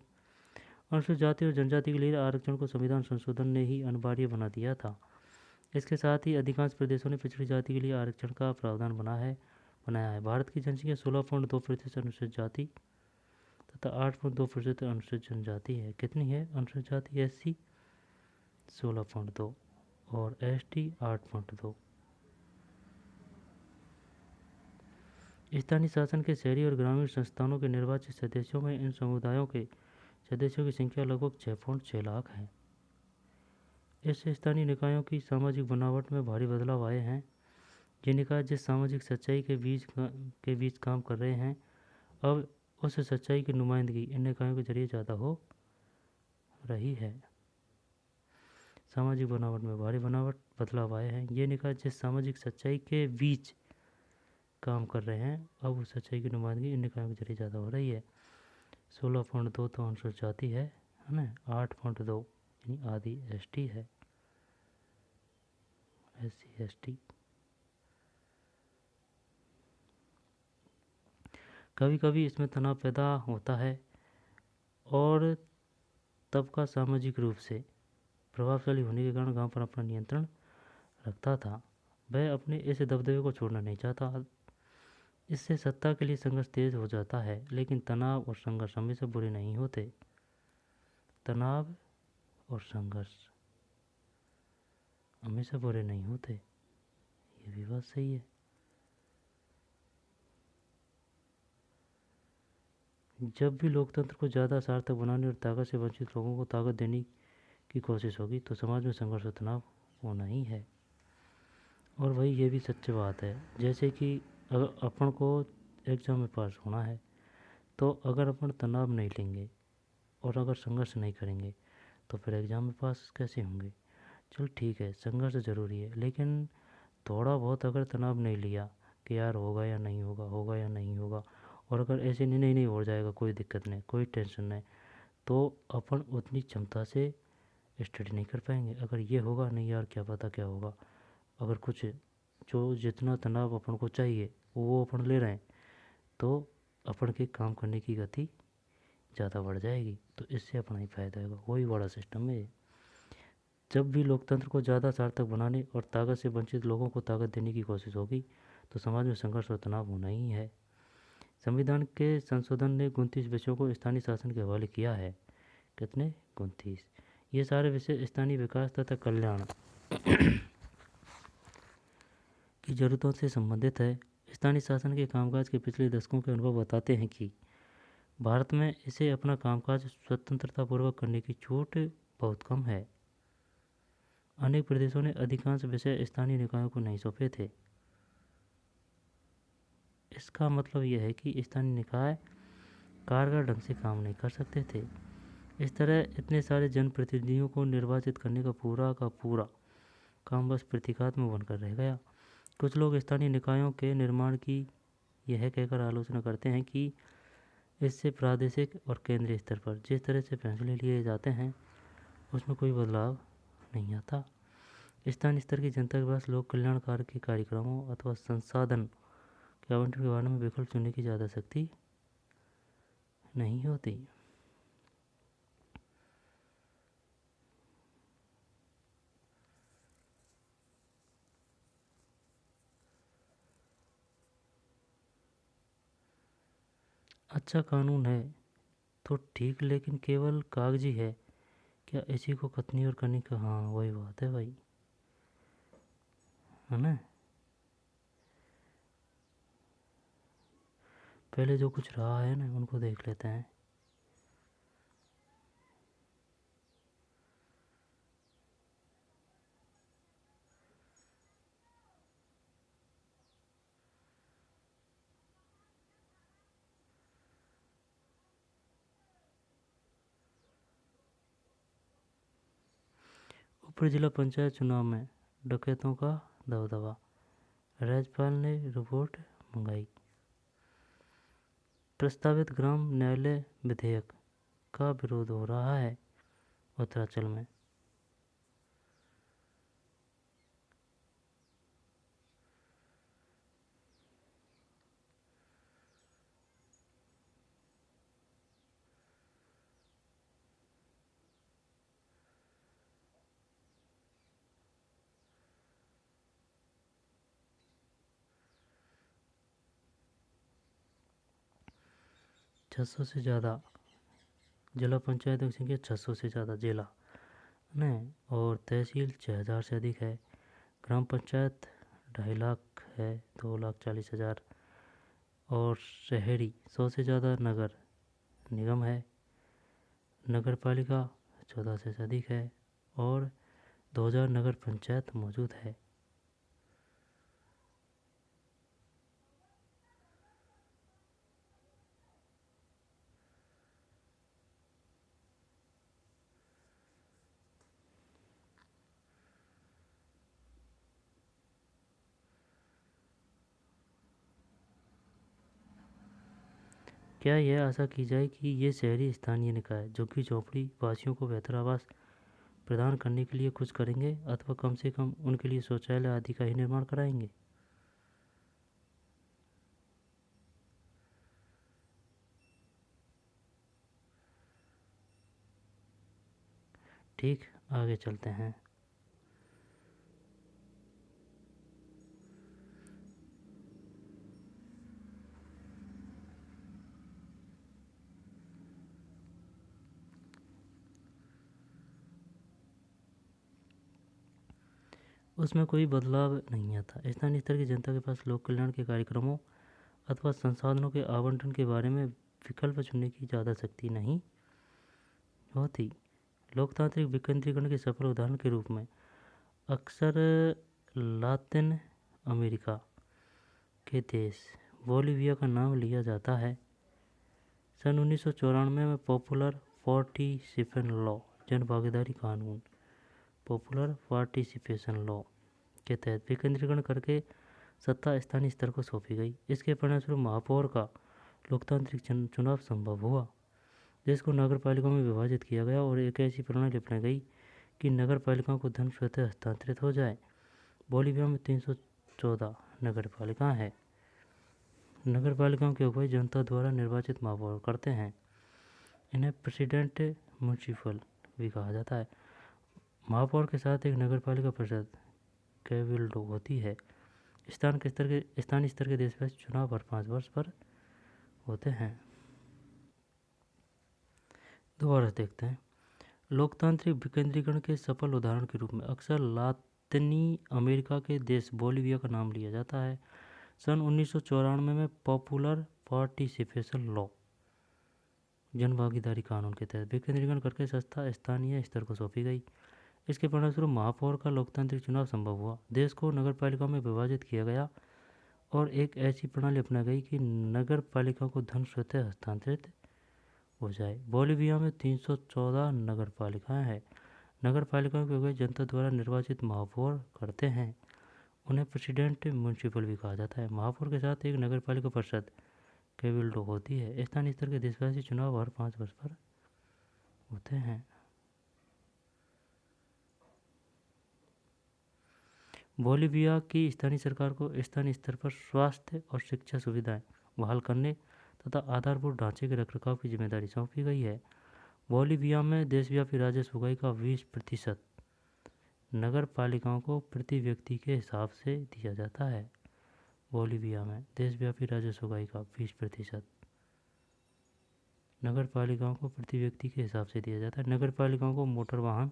अनुसूचित जाति और जनजाति के लिए आरक्षण को संविधान संशोधन ने ही अनिवार्य बना दिया था। इसके साथ ही अधिकांश प्रदेशों ने पिछड़ी जाति के लिए आरक्षण का प्रावधान बनाया है। भारत की जनसंख्या 16.2% अनुसूचित जाति तथा 8.2% अनुसूचित जनजाति है। कितनी है अनुसूचित जाति? SC 16.2 और ST 8.2। स्थानीय शासन के शहरी और ग्रामीण संस्थानों के निर्वाचित सदस्यों में इन समुदायों के सदस्यों की संख्या लगभग 6.6 लाख है। इससे स्थानीय निकायों की सामाजिक बनावट में भारी बदलाव आए हैं। ये निकाय जिस सामाजिक सच्चाई के बीच काम कर रहे हैं, अब उस सच्चाई की नुमाइंदगी इन निकायों के जरिए ज़्यादा हो रही है। सामाजिक बनावट में भारी बदलाव आए हैं। ये निकाय जिस सामाजिक सच्चाई के बीच काम कर रहे हैं, अब उस सच्चाई की नुमाइंदगी इन निकायों के जरिए ज़्यादा हो रही है। 16.2 तो अनुसूचित जाति है ना। 8.2 यानी आदि ST है, SC ST। कभी कभी इसमें तनाव पैदा होता है और तबका सामाजिक रूप से प्रभावशाली होने के कारण गांव पर अपना नियंत्रण रखता था। वह अपने इस दबदबे को छोड़ना नहीं चाहता। इससे सत्ता के लिए संघर्ष तेज हो जाता है। लेकिन तनाव और संघर्ष हमेशा बुरे नहीं होते। तनाव और संघर्ष हमेशा बुरे नहीं होते, ये भी बात सही है। जब भी लोकतंत्र को ज़्यादा सार्थक बनाने और ताकत से वंचित लोगों को ताकत देने की कोशिश होगी तो समाज में संघर्ष और तनाव होना ही है। और भाई ये भी सच्ची बात है, जैसे कि अगर अपन को एग्ज़ाम में पास होना है तो अगर अपन तनाव नहीं लेंगे और अगर संघर्ष नहीं करेंगे तो फिर एग्ज़ाम में पास कैसे होंगे। चल ठीक है, संघर्ष ज़रूरी है, लेकिन थोड़ा बहुत अगर तनाव नहीं लिया कि यार होगा या नहीं होगा, होगा या नहीं होगा, और अगर ऐसे नहीं हो जाएगा, कोई दिक्कत नहीं, कोई टेंशन नहीं, तो अपन उतनी क्षमता से स्टडी नहीं कर पाएंगे। अगर ये होगा नहीं यार क्या पता क्या होगा, अगर कुछ जो जितना तनाव अपन को चाहिए वो अपन ले रहे हैं तो अपन के काम करने की गति ज़्यादा बढ़ जाएगी। तो इससे अपना ही फायदा होगा। वही बड़ा सिस्टम है। जब भी लोकतंत्र को ज़्यादा सार्थक बनाने और ताकत से वंचित लोगों को ताकत देने की कोशिश होगी तो समाज में संघर्ष और तनाव होना ही है। संविधान के संशोधन ने 29 विषयों को स्थानीय शासन के हवाले किया है। कितने? 29। ये सारे विषय स्थानीय विकास तथा कल्याण की ज़रूरतों से संबंधित है। स्थानीय शासन के कामकाज के पिछले दशकों के अनुभव बताते हैं कि भारत में इसे अपना कामकाज स्वतंत्रतापूर्वक करने की छूट बहुत कम है। अनेक प्रदेशों ने अधिकांश विषय स्थानीय निकायों को नहीं सौंपे थे। इसका मतलब यह है कि स्थानीय निकाय कारगर ढंग से काम नहीं कर सकते थे। इस तरह इतने सारे जनप्रतिनिधियों को निर्वाचित करने का पूरा काम बस प्रतीकात्मक बनकर रह गया। कुछ लोग स्थानीय निकायों के निर्माण की यह कहकर आलोचना करते हैं कि इससे प्रादेशिक और केंद्रीय स्तर पर जिस तरह से फैसले लिए जाते हैं उसमें कोई बदलाव नहीं आता। स्थानीय स्तर की जनता के पास लोक कल्याणकारी के कार्यक्रमों अथवा संसाधन के आवंटन के बारे में विकल्प चुनने की ज़्यादा शक्ति नहीं होती। अच्छा कानून है तो ठीक, लेकिन केवल कागजी है क्या इसी को कथनी और करनी का? हाँ वही बात है भाई, है ना। पहले जो कुछ रहा है ना उनको देख लेते हैं। ऊपर जिला पंचायत चुनाव में डकैतों का दबदबा, राज्यपाल ने रिपोर्ट मंगाई। प्रस्तावित ग्राम न्यायालय विधेयक का विरोध हो रहा है उत्तरांचल में। 600 से ज़्यादा जिला पंचायतों की संख्या 600 से ज़्यादा जिला ने, और तहसील 6000 से अधिक है। ग्राम पंचायत 2.5 लाख है, 2,40,000। और शहरी 100 से ज़्यादा नगर निगम है। नगर पालिका 14 से अधिक है और 2000 नगर पंचायत मौजूद है। क्या यह आशा की जाए कि ये शहरी स्थानीय निकाय झुग्गी झोंपड़ी वासियों को बेहतर आवास प्रदान करने के लिए कुछ करेंगे अथवा कम से कम उनके लिए शौचालय आदि का ही निर्माण कराएंगे? ठीक, आगे चलते हैं। उसमें कोई बदलाव नहीं आता। स्थानीय स्तर की जनता के पास लोक कल्याण के कार्यक्रमों अथवा संसाधनों के आवंटन के बारे में विकल्प चुनने की ज़्यादा शक्ति नहीं होती। लोकतांत्रिक विकेंद्रीकरण के सफल उदाहरण के रूप में अक्सर लातिन अमेरिका के देश बोलीविया का नाम लिया जाता है। सन 1994 में पॉपुलर पार्टिसिपेशन लॉ जन भागीदारी कानून पॉपुलर पार्टिसिपेशन लॉ के तहत विकेंद्रीकरण करके सत्ता स्थानीय स्तर को सौंपी गई। इसके परिणामस्वरूप महापौर का लोकतांत्रिक चुनाव संभव हुआ। देश को नगर पालिकाओं में विभाजित किया गया और एक ऐसी प्रणाली अपनाई गई कि नगर पालिकाओं को धन स्वतः हस्तांतरित हो जाए। बोलीविया में 314 नगर पालिकाएँ हैं। नगर पालिकाओं की अगुवाई जनता द्वारा निर्वाचित महापौर करते हैं। इन्हें प्रेसिडेंट म्यूनिसिपल भी कहा जाता है। महापौर के साथ एक नगर पालिका परिषद कैबिल्डो होती है। स्थानीय स्तर के देशव्यापी चुनाव हर 5 वर्ष पर होते हैं। दोबारा देखते हैं। लोकतांत्रिक विकेंद्रीकरण के सफल उदाहरण के रूप में अक्सर लातिनी अमेरिका के देश बोलीविया का नाम लिया जाता है। सन 1994 में पॉपुलर पार्टिसिपेशन लॉ जन भागीदारी कानून के तहत विकेंद्रीकरण करके सत्ता स्थानीय स्तर को सौंपी गई। इसके परिणामस्वरूप महापौर का लोकतांत्रिक चुनाव संभव हुआ। देश को नगर पालिकाओं में विभाजित किया गया और एक ऐसी प्रणाली अपनाई गई कि नगर पालिकाओं को धन स्वतः हस्तांतरित हो जाए। बोलीविया में 314 नगर पालिकाएँ हैं। नगर पालिकाओं की अगुवाई जनता द्वारा निर्वाचित महापौर करते हैं। उन्हें प्रेसिडेंट म्यूनिसिपल भी कहा जाता है। महापौर के साथ एक नगर पालिका परिषद कैबिल्डो होती है। स्थानीय स्तर के देशव्यापी चुनाव हर 5 वर्ष पर होते हैं। बोलीविया की स्थानीय सरकार को स्थानीय स्तर पर स्वास्थ्य और शिक्षा सुविधाएं बहाल करने तथा आधारभूत ढांचे के रखरखाव की जिम्मेदारी सौंपी गई है। बोलीविया में देशव्यापी राजस्व उगाही का 20% नगर पालिकाओं को प्रति व्यक्ति के हिसाब से दिया जाता है। बोलीविया में देशव्यापी राजस्व उगाही का 20% नगर पालिकाओं को प्रति व्यक्ति के हिसाब से दिया जाता है। नगर पालिकाओं को मोटर वाहन,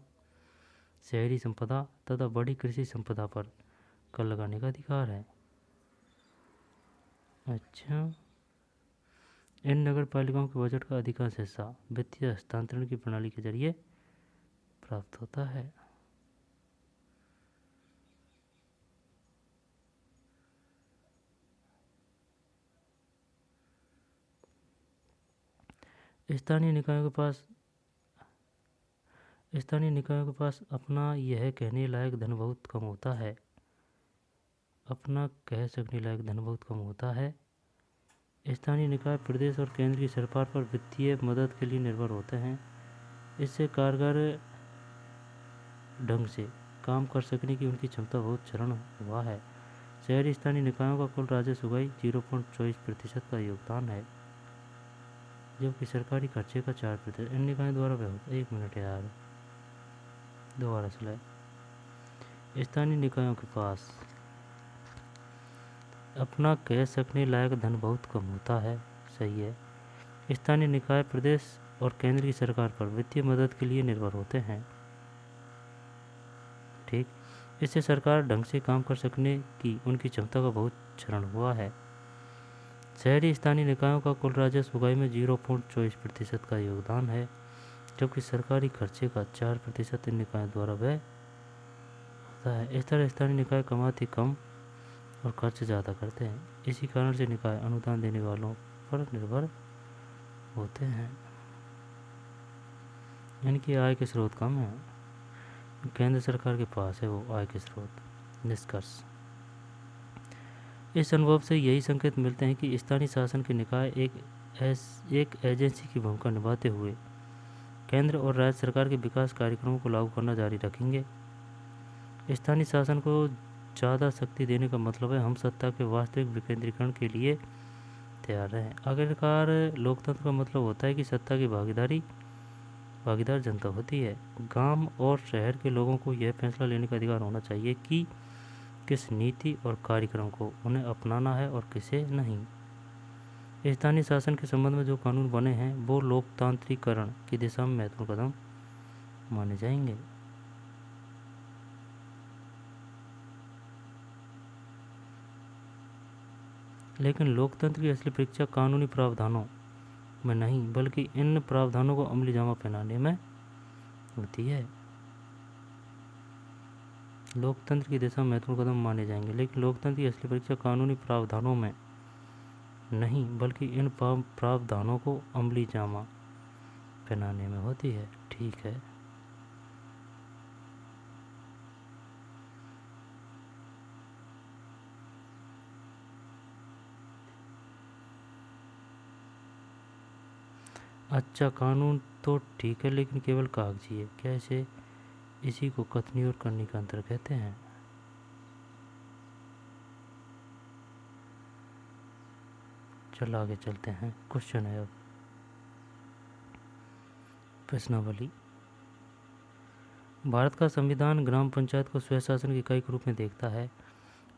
शहरी संपदा तथा बड़ी कृषि संपदा पर कर लगाने का अधिकार है। अच्छा, इन नगर पालिकाओं के बजट का अधिकांश हिस्सा वित्तीय हस्तांतरण की प्रणाली के जरिए प्राप्त होता है। स्थानीय निकायों के पास अपना यह कहने लायक धन बहुत कम होता है। अपना कह सकने लायक धन बहुत कम होता है। स्थानीय निकाय प्रदेश और केंद्र की सरकार पर वित्तीय मदद के लिए निर्भर होते हैं। इससे कारगर ढंग से काम कर सकने की उनकी क्षमता बहुत क्षरण हुआ है। शहरी स्थानीय निकायों का कुल राजस्व उगाही 0.24% का योगदान है, जबकि सरकारी खर्चे का 4%। इन निकायों द्वारा व्यवहार 1 मिनट यार दोबारा सुनाए। स्थानीय निकायों के पास अपना कह सकने लायक धन बहुत कम होता है। सही है। स्थानीय निकाय प्रदेश और केंद्र की सरकार पर वित्तीय मदद के लिए निर्भर होते हैं। ठीक, इससे सरकार ढंग से काम कर सकने की उनकी क्षमता का बहुत क्षरण हुआ है। शहरी स्थानीय निकायों का कुल राजस्व उगाही में 0.24% का योगदान है, जबकि सरकारी खर्चे का 4% इन निकायों द्वारा व्यय होता है। इस तरह स्थानीय निकाय कमाते कम और खर्च ज़्यादा करते हैं। इसी कारण से निकाय अनुदान देने वालों पर निर्भर होते हैं। इनकी आय के स्रोत कम है, केंद्र सरकार के पास है वो आय के स्रोत। निष्कर्ष, इस अनुभव से यही संकेत मिलते हैं कि स्थानीय शासन के निकाय एक एजेंसी की भूमिका निभाते हुए केंद्र और राज्य सरकार के विकास कार्यक्रमों को लागू करना जारी रखेंगे। स्थानीय शासन को ज़्यादा शक्ति देने का मतलब है हम सत्ता के वास्तविक विकेंद्रीकरण के लिए तैयार रहें। आखिरकार लोकतंत्र का मतलब होता है कि सत्ता की भागीदार जनता होती है। गांव और शहर के लोगों को यह फैसला लेने का अधिकार होना चाहिए कि किस नीति और कार्यक्रम को उन्हें अपनाना है और किसे नहीं। स्थानीय शासन के संबंध में जो कानून बने हैं वो लोकतांत्रिकरण की दिशा में महत्वपूर्ण कदम माने जाएंगे। लेकिन लोकतंत्र की असली परीक्षा कानूनी प्रावधानों में नहीं, बल्कि इन प्रावधानों को अमली जामा पहनाने में होती है। लोकतंत्र की दिशा में महत्वपूर्ण कदम माने जाएंगे, लेकिन लोकतंत्र की असली परीक्षा कानूनी प्रावधानों में नहीं, बल्कि इन प्रावधानों को अमली जामा पहनाने में होती है। ठीक है, अच्छा कानून तो ठीक है, लेकिन केवल कागजी है। कैसे? इसी को कथनी और करनी का अंतर कहते हैं। चलो आगे चलते हैं। क्वेश्चन है अब प्रश्नावली। भारत का संविधान ग्राम पंचायत को स्वशासन की इकाई के रूप में देखता है।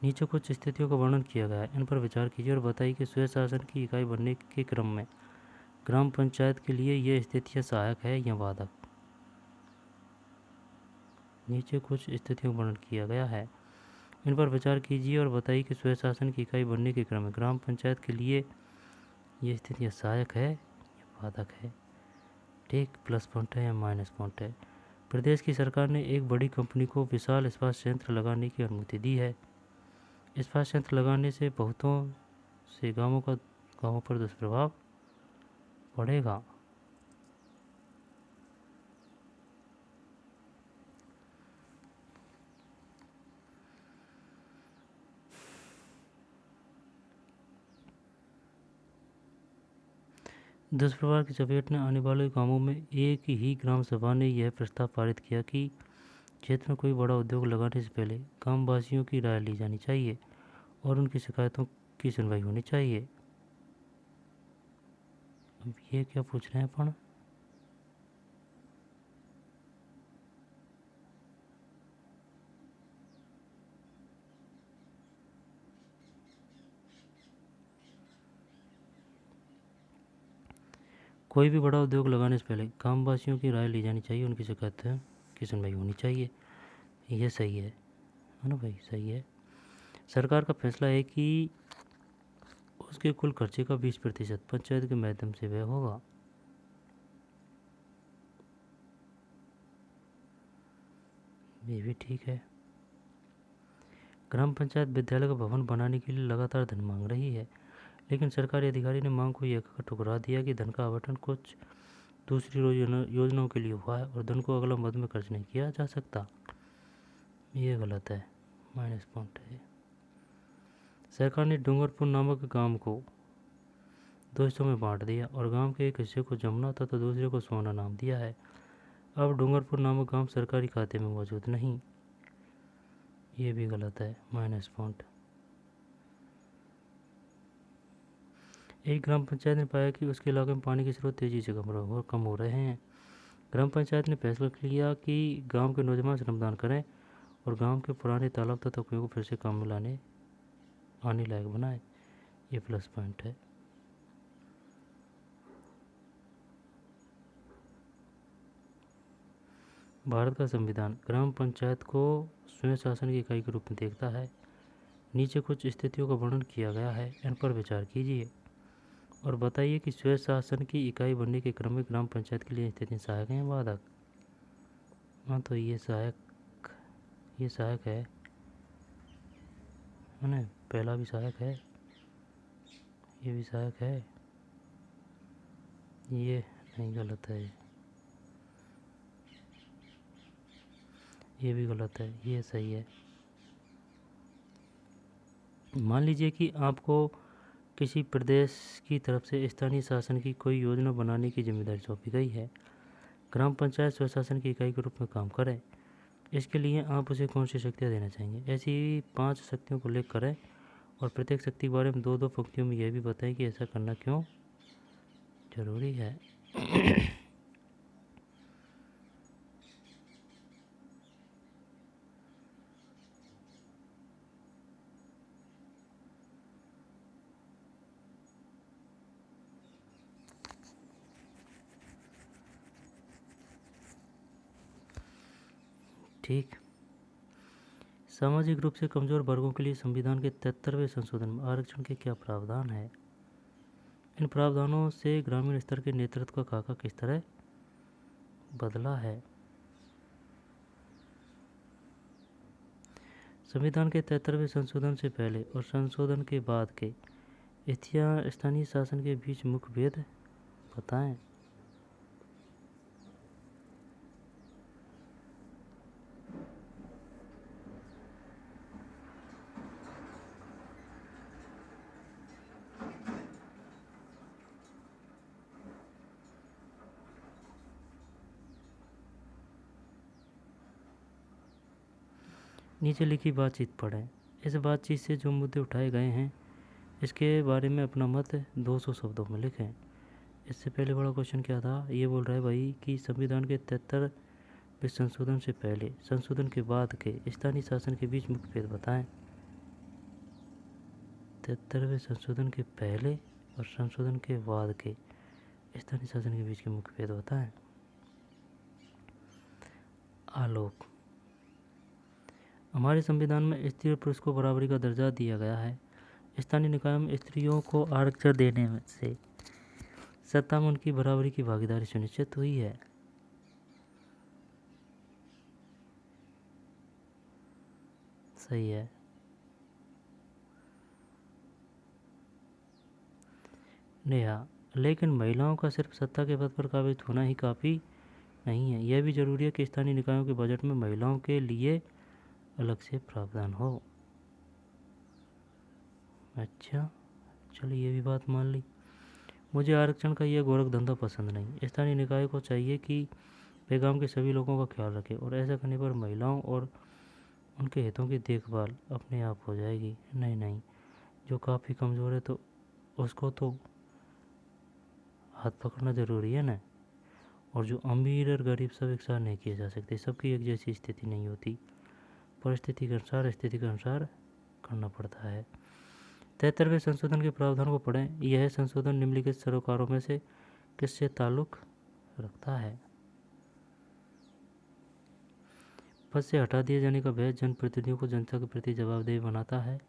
नीचे कुछ स्थितियों का वर्णन किया गया है, इन पर विचार कीजिए और बताइए कि स्वशासन की इकाई बनने के क्रम में ग्राम पंचायत के लिए ये स्थितियाँ सहायक है या बाधक। नीचे कुछ स्थितियों का वर्णन किया गया है, इन पर विचार कीजिए और बताइए कि स्वशासन की इकाई बनने के क्रम में ग्राम पंचायत के लिए ये स्थितियाँ सहायक है या बाधक है। ठीक, प्लस पॉइंट है या माइनस पॉइंट है। प्रदेश की सरकार ने एक बड़ी कंपनी को विशाल इस्पात संयंत्र लगाने की अनुमति दी है। इस्पात संयंत्र लगाने से बहुतों से गांवों पर दुष्प्रभाव पड़ेगा। दुष्प्रभाव की चपेट में आने वाले गांवों में एक ही ग्राम सभा ने यह प्रस्ताव पारित किया कि क्षेत्र में कोई बड़ा उद्योग लगाने से पहले गांव वासियों की राय ली जानी चाहिए और उनकी शिकायतों की सुनवाई होनी चाहिए। अब ये क्या पूछ रहे हैं अपन? कोई भी बड़ा उद्योग लगाने से पहले गांव वासियों की राय ली जानी चाहिए, उनकी शिकायतों की सुनवाई होनी चाहिए। ये सही है ना भाई? सही है। सरकार का फैसला है कि उसके कुल खर्चे का 20% पंचायत के माध्यम से व्यय होगा। ये भी ठीक है। ग्राम पंचायत विद्यालय का भवन बनाने के लिए लगातार धन मांग रही है, लेकिन सरकारी अधिकारी ने मांग को यह कहकर ठुकरा दिया कि धन का आवंटन कुछ दूसरी योजनाओं के लिए हुआ है और धन को अगला मद में खर्च नहीं किया जा सकता। ये गलत है, माइनस पॉइंट है। सरकार ने डूंगरपुर नामक गांव को 2 हिस्सों में बांट दिया और गांव के एक हिस्से को जमुना तथा दूसरे को सोना नाम दिया है। अब डूंगरपुर नामक गांव सरकारी खाते में मौजूद नहीं। ये भी गलत है, माइनस पॉइंट। एक ग्राम पंचायत ने पाया कि उसके इलाके में पानी के स्रोत तेजी से कम हो रहे हैं। ग्राम पंचायत ने फैसला लिया कि गांव के नौजवान श्रमदान करें और गांव के पुराने तालाब तथा कुएं को फिर से काम में आने लायक बनाए। ये प्लस पॉइंट है। भारत का संविधान ग्राम पंचायत को स्वयं शासन की इकाई के रूप में देखता है। नीचे कुछ स्थितियों का वर्णन किया गया है, इन पर विचार कीजिए और बताइए कि स्वयं शासन की इकाई बनने के क्रम में ग्राम पंचायत के लिए स्थिति सहायक है या बाधक। हाँ, तो ये सहायक है ना। पहला भी सहायक है, ये भी सहायक है, ये नहीं, गलत है, ये भी गलत है, ये सही है। मान लीजिए कि आपको किसी प्रदेश की तरफ से स्थानीय शासन की कोई योजना बनाने की जिम्मेदारी सौंपी गई है। ग्राम पंचायत स्वशासन की इकाई के रूप में काम करे। इसके लिए आप उसे कौन सी शक्तियाँ देना चाहेंगे। ऐसी 5 शक्तियों को उल्लेख करें और प्रत्येक शक्ति के बारे में 2-2 पंक्तियों में यह भी बताएं कि ऐसा करना क्यों जरूरी है। ठीक। सामाजिक रूप से कमजोर वर्गों के लिए संविधान के 73वें संशोधन में आरक्षण के क्या प्रावधान है। इन प्रावधानों से ग्रामीण स्तर के नेतृत्व का खाका किस तरह बदला है। संविधान के 73वें संशोधन से पहले और संशोधन के बाद के स्थानीय शासन के बीच मुख्य भेद बताएं। नीचे लिखी बातचीत पढ़ें। इस बातचीत से जो मुद्दे उठाए गए हैं इसके बारे में अपना मत 200 शब्दों में लिखें। इससे पहले बड़ा क्वेश्चन क्या था, ये बोल रहा है भाई कि संविधान के 73वें संशोधन से पहले संशोधन के बाद के स्थानीय शासन के बीच मुख्य भेद बताएं। 73वें संशोधन के पहले और संशोधन के बाद के स्थानीय शासन के बीच के मुख्य भेद बताएं। आलोक। हमारे संविधान में स्त्री और पुरुष को बराबरी का दर्जा दिया गया है। स्थानीय निकायों में स्त्रियों को आरक्षण देने से सत्ता में उनकी बराबरी की भागीदारी सुनिश्चित हुई है। सही है। नेहा। लेकिन महिलाओं का सिर्फ सत्ता के पद पर काबिज होना ही काफ़ी नहीं है, यह भी जरूरी है कि स्थानीय निकायों के बजट में महिलाओं के लिए अलग से प्रावधान हो। अच्छा, चलिए ये भी बात मान ली। मुझे आरक्षण का यह गोरख धंधा पसंद नहीं। स्थानीय निकाय को चाहिए कि वे गांव के सभी लोगों का ख्याल रखें और ऐसा करने पर महिलाओं और उनके हितों की देखभाल अपने आप हो जाएगी। नहीं नहीं, जो काफ़ी कमज़ोर है तो उसको तो हाथ पकड़ना ज़रूरी है ना। और जो अमीर और गरीब सब एक साथ नहीं किए जा सकते, सबकी एक जैसी स्थिति नहीं होती, परिस्थिति के अनुसार स्थिति के अनुसार करना पड़ता है। 73वें संशोधन के प्रावधान को पढ़ें। यह संशोधन निम्नलिखित सरोकारों में से किससे ताल्लुक रखता है। पद से हटा दिए जाने का भय जनप्रतिनिधियों को जनता के प्रति जवाबदेह बनाता है।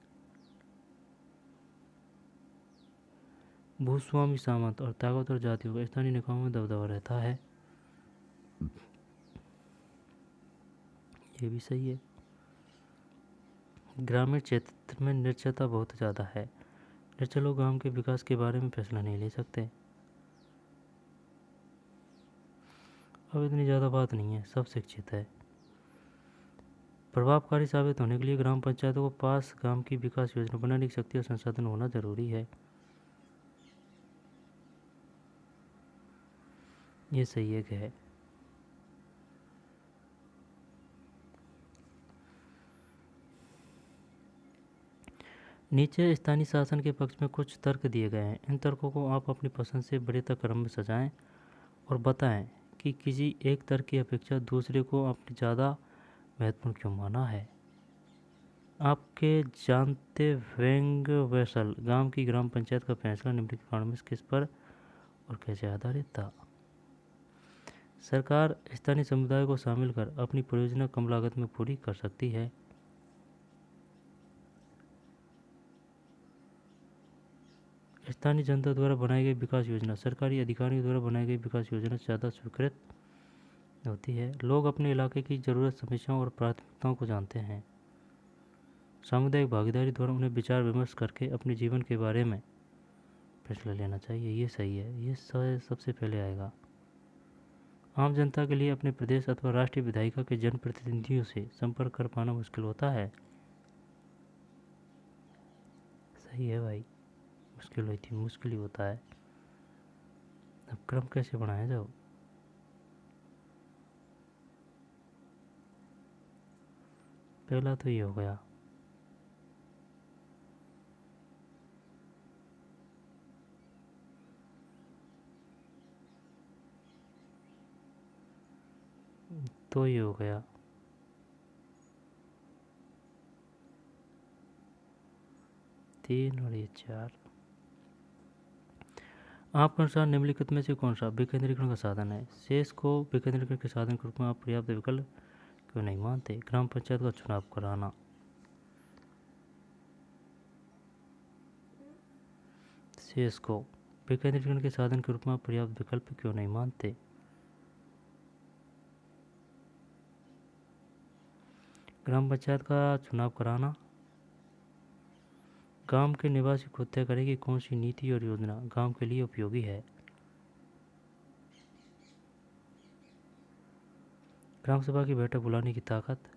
भूस्वामी सामंत और ताकतवर जातियों का स्थानीय निकायों में दबदबा रहता है। ये भी सही है। ग्रामीण क्षेत्र में निरक्षरता बहुत ज़्यादा है। निरक्षर लोग गांव के विकास के बारे में फैसला नहीं ले सकते। अब इतनी ज़्यादा बात नहीं है, सब शिक्षित है। प्रभावकारी साबित होने के लिए ग्राम पंचायतों को पास गांव की विकास योजना बनाने की शक्ति और संसाधन होना जरूरी है। ये सही है। नीचे स्थानीय शासन के पक्ष में कुछ तर्क दिए गए हैं। इन तर्कों को आप अपनी पसंद से वरीयता क्रम में सजाएं और बताएं कि किसी एक तर्क की अपेक्षा दूसरे को आपने ज़्यादा महत्वपूर्ण क्यों माना है। आपके जानते वेंग वेसल गांव की ग्राम पंचायत का फैसला निम्नलिखित कारण में किस पर और कैसे आधारित था। सरकार स्थानीय समुदाय को शामिल कर अपनी परियोजना कम लागत में पूरी कर सकती है। स्थानीय जनता द्वारा बनाई गई विकास योजना सरकारी अधिकारियों द्वारा बनाई गई विकास योजना ज़्यादा स्वीकृत होती है। लोग अपने इलाके की ज़रूरत, समस्याओं और प्राथमिकताओं को जानते हैं। सामुदायिक भागीदारी द्वारा उन्हें विचार विमर्श करके अपने जीवन के बारे में फैसला लेना चाहिए। ये सही है, ये सबसे पहले आएगा। आम जनता के लिए अपने प्रदेश अथवा राष्ट्रीय विधायिका के जनप्रतिनिधियों से संपर्क कर पाना मुश्किल होता है। सही है भाई, मुश्किल ही होता है। अब क्रम कैसे बढ़ाया जाओ? पहला तो ये हो गया। तो ये हो गया। तीन और ये 4। आपके अनुसार निम्नलिखित में से कौन सा विकेंद्रीकरण का साधन है? शेष को विकेंद्रीकरण के साधन के रूप में आप पर्याप्त विकल्प क्यों नहीं मानते? ग्राम पंचायत का चुनाव कराना। शेष को विकेंद्रीकरण के साधन के रूप में आप पर्याप्त विकल्प क्यों नहीं मानते? ग्राम पंचायत का चुनाव कराना। गांव के निवासी खुद तय करें कि कौन सी नीति और योजना गांव के लिए उपयोगी है। ग्राम सभा की बैठक बुलाने की ताकत।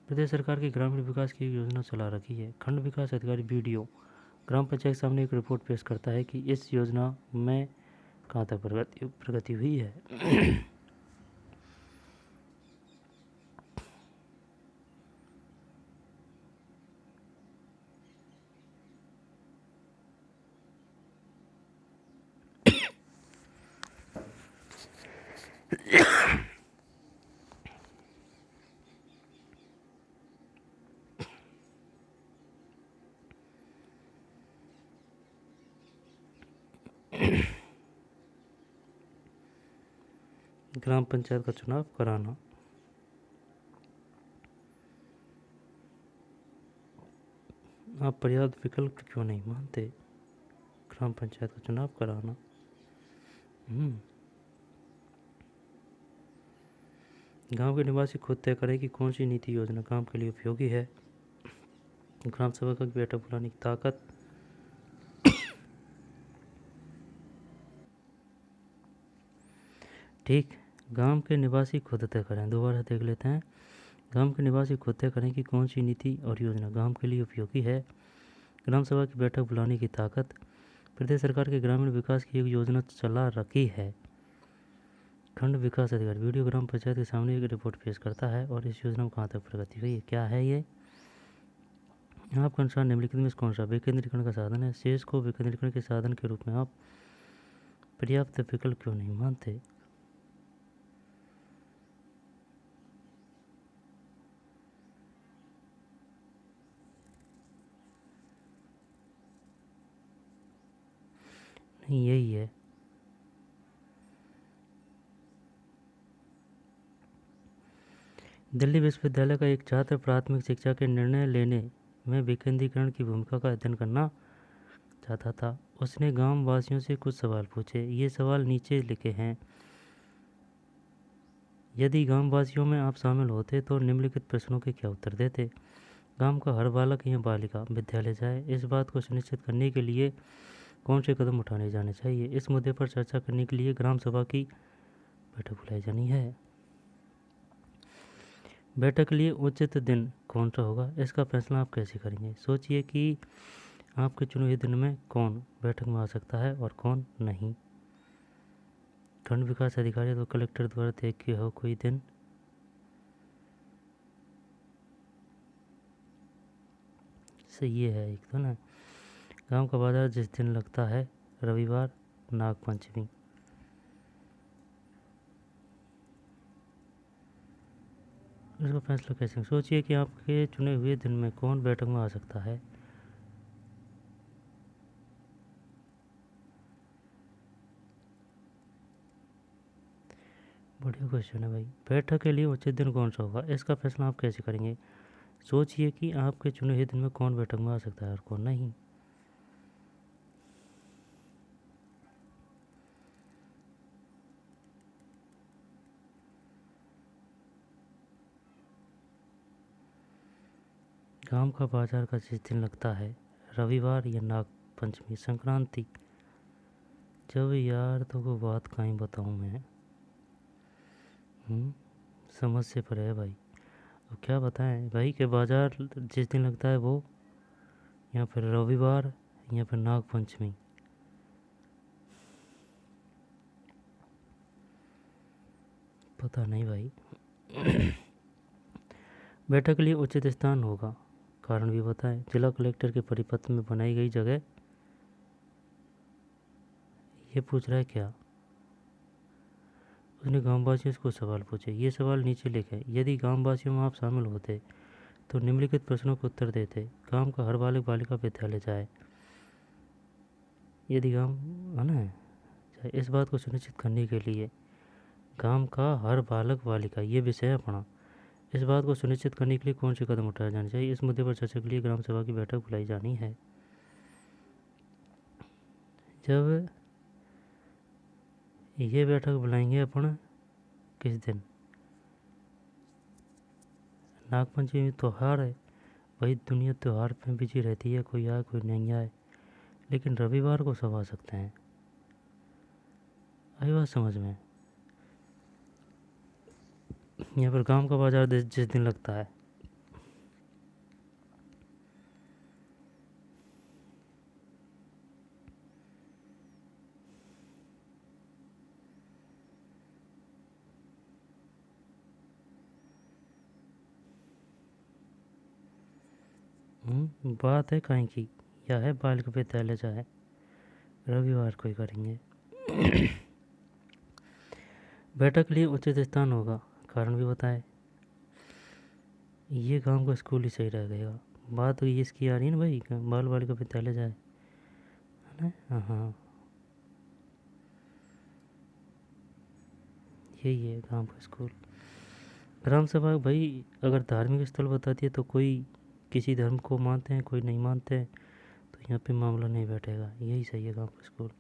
प्रदेश सरकार की ग्रामीण विकास की एक योजना चला रखी है। खंड विकास अधिकारी वीडियो ग्राम पंचायत के सामने एक रिपोर्ट पेश करता है कि इस योजना में कहाँ तक प्रगति हुई है। ग्राम पंचायत का चुनाव कराना। आप पर्याप्त विकल्प क्यों नहीं मानते? ग्राम पंचायत का चुनाव कराना। गांव के निवासी खुद तय करें कि कौन सी नीति योजना गांव के लिए उपयोगी है। ग्राम सभा की बैठक बुलाने की ताकत। ठीक, गांव के निवासी खुद तय करें। दोबारा देख लेते हैं। गांव के निवासी खुद तय करें कि कौन सी नीति और योजना गांव के लिए उपयोगी है। ग्राम सभा की बैठक बुलाने की ताकत। प्रदेश सरकार के ग्रामीण विकास की एक योजना चला रखी है। खंड विकास अधिकारी वीडियो ग्राम पंचायत के सामने एक रिपोर्ट पेश करता है और इस योजना में कहाँ तक प्रगति हुई है। क्या है ये? आपके अनुसार निम्नलिखित में कौन सा विकेंद्रीकरण का साधन है? शेष को विकेंद्रीकरण के साधन के रूप में आप पर्याप्त विकल्प क्यों नहीं मानते? नहीं, यही है। दिल्ली विश्वविद्यालय का एक छात्र प्राथमिक शिक्षा के निर्णय लेने में विकेंद्रीकरण की भूमिका का अध्ययन करना चाहता था। उसने गांव वासियों से कुछ सवाल पूछे। ये सवाल नीचे लिखे हैं। यदि गांव वासियों में आप शामिल होते तो निम्नलिखित प्रश्नों के क्या उत्तर देते? गांव का हर बालक या बालिका विद्यालय जाए, इस बात को सुनिश्चित करने के लिए कौन से कदम उठाने जाने चाहिए? इस मुद्दे पर चर्चा करने के लिए ग्राम सभा की बैठक बुलाई जानी है। बैठक के लिए उचित दिन कौन सा होगा, इसका फैसला आप कैसे करेंगे? सोचिए कि आपके चुने हुए दिन में कौन बैठक में आ सकता है और कौन नहीं। खंड विकास अधिकारी तो कलेक्टर द्वारा तय किया हो कोई दिन। सही है एक तो ना। गांव का बाजार जिस दिन लगता है, रविवार, नाग पंचमी। इसका फैसला कैसे? सोचिए कि आपके चुने हुए दिन में कौन बैठक में आ सकता है। बढ़िया क्वेश्चन है भाई। बैठक के लिए उचित दिन कौन सा होगा, इसका फैसला आप कैसे करेंगे? सोचिए कि आपके चुने हुए दिन में कौन बैठक में आ सकता है और कौन नहीं। गांव का बाजार का जिस दिन लगता है, रविवार या नाग पंचमी संक्रांति। जब यार तो को बात कहीं बताऊं मैं। समझ से परे है भाई। अब क्या बताएं भाई के बाजार जिस दिन लगता है वो, या फिर रविवार या फिर नाग पंचमी। पता नहीं भाई। बैठक के लिए उचित स्थान होगा, कारण भी बताएं। जिला कलेक्टर के परिपत्र में बनाई गई जगह। ये पूछ रहा है क्या? उसने गांववासियों से कुछ सवाल पूछे। ये सवाल नीचे लिखे। यदि गांववासियों में आप शामिल होते तो निम्नलिखित प्रश्नों को उत्तर देते। गांव का हर बालक बालिका विद्यालय जाए। यदि गांव है ना, इस बात को सुनिश्चित करने के लिए गांव का हर बालक बालिका, ये विषय है अपना। इस बात को सुनिश्चित करने के लिए कौन से कदम उठाए जाने चाहिए? इस मुद्दे पर चर्चा के लिए ग्राम सभा की बैठक बुलाई जानी है। जब ये बैठक बुलाएंगे अपन किस दिन? नागपंचमी त्यौहार है भाई, दुनिया त्यौहार पे बिजी रहती है, कोई आए कोई नहीं आए। लेकिन रविवार को सब आ सकते हैं। आई बात समझ में? यहाँ पर गांव का बाजार जिस दिन लगता है। बात है कहीं की, या है बालिका विद्यालय जाए, रविवार को ही करेंगे। बैठक के लिए उचित स्थान होगा, कारण भी बताए। ये गांव का स्कूल ही सही रहेगा। बात हुई इसकी आ रही है ना भाई, बाल बालिका विद्यालय जाए, है ना? हाँ, यही है गांव का स्कूल। ग्राम सभा भाई अगर धार्मिक स्थल बताती है तो कोई किसी धर्म को मानते हैं, कोई नहीं मानते हैं, तो यहाँ पे मामला नहीं बैठेगा। यही सही है गांव का स्कूल।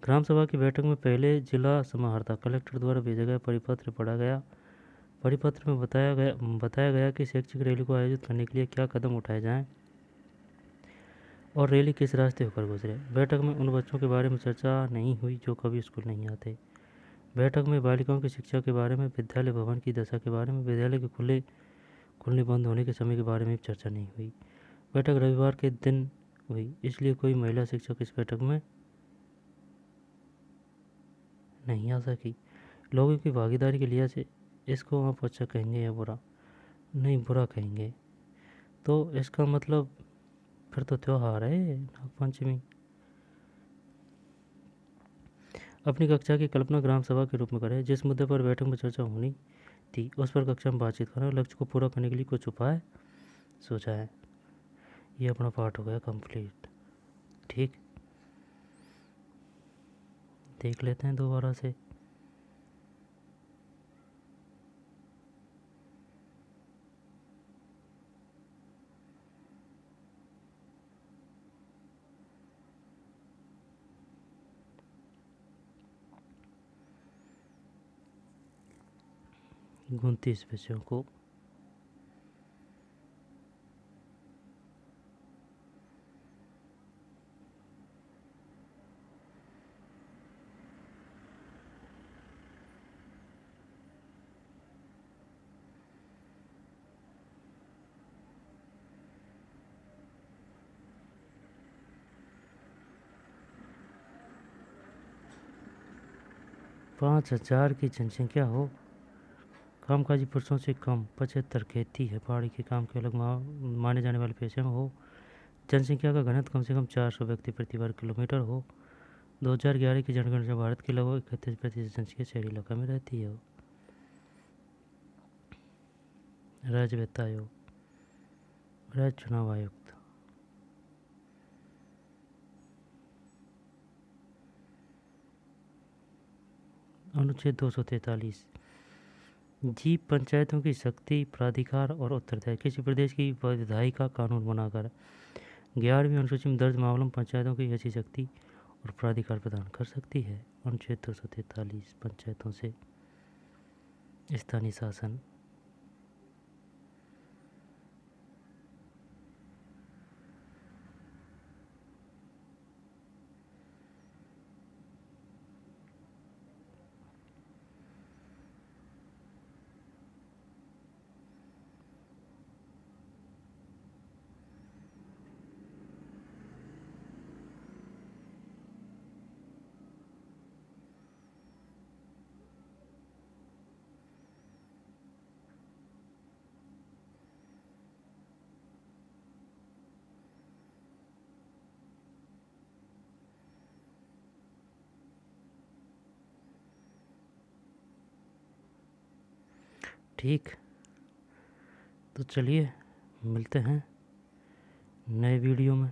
ग्राम सभा की बैठक में पहले जिला समाहर्ता कलेक्टर द्वारा भेजा गया परिपत्र पढ़ा गया। परिपत्र में बताया गया कि शैक्षिक रैली को आयोजित करने के लिए क्या कदम उठाए जाएं और रैली किस रास्ते होकर गुजरे। बैठक में उन बच्चों के बारे में चर्चा नहीं हुई जो कभी स्कूल नहीं आते। बैठक में बालिकाओं की शिक्षा के बारे में, विद्यालय भवन की दशा के बारे में, विद्यालय के खुलने बंद होने के समय के बारे में चर्चा नहीं हुई। बैठक रविवार के दिन हुई, इसलिए कोई महिला शिक्षक इस बैठक में नहीं आ सकी। लोगों की भागीदारी के लिहाज से इसको आप अच्छा कहेंगे या बुरा? नहीं, बुरा कहेंगे। तो इसका मतलब फिर तो त्यौहार है नागपंचमी। अपनी कक्षा की कल्पना ग्राम सभा के रूप में करें। जिस मुद्दे पर बैठक में चर्चा होनी थी उस पर कक्षा में बातचीत करें। लक्ष्य को पूरा करने के लिए कुछ उपाय सोचा है। ये अपना पार्ट हो गया कंप्लीट। ठीक, देख लेते हैं दोबारा से। उनतीस विषयों को 5,000 की जनसंख्या हो, कामकाजी पुरुषों से कम, 75 खेती है पहाड़ी के काम के अलग माने जाने वाले पेशे में हो, जनसंख्या का घनत्व कम से कम 400 व्यक्ति प्रति वर्ग किलोमीटर हो, 2011 की जनगणना भारत के लगभग 31% जनसंख्या शहरी इलाका में रहती है। राज्य वित्त आयोग, राज्य चुनाव आयुक्त, अनुच्छेद 243 जी, पंचायतों की शक्ति, प्राधिकार और उत्तरदायित्व। किसी प्रदेश की विधायिका कानून बनाकर 11वीं अनुसूची में दर्ज मामलों में पंचायतों की ऐसी शक्ति और प्राधिकार प्रदान कर सकती है। अनुच्छेद 243 पंचायतों से स्थानीय शासन। ठीक, तो चलिए मिलते हैं नए वीडियो में।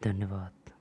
धन्यवाद।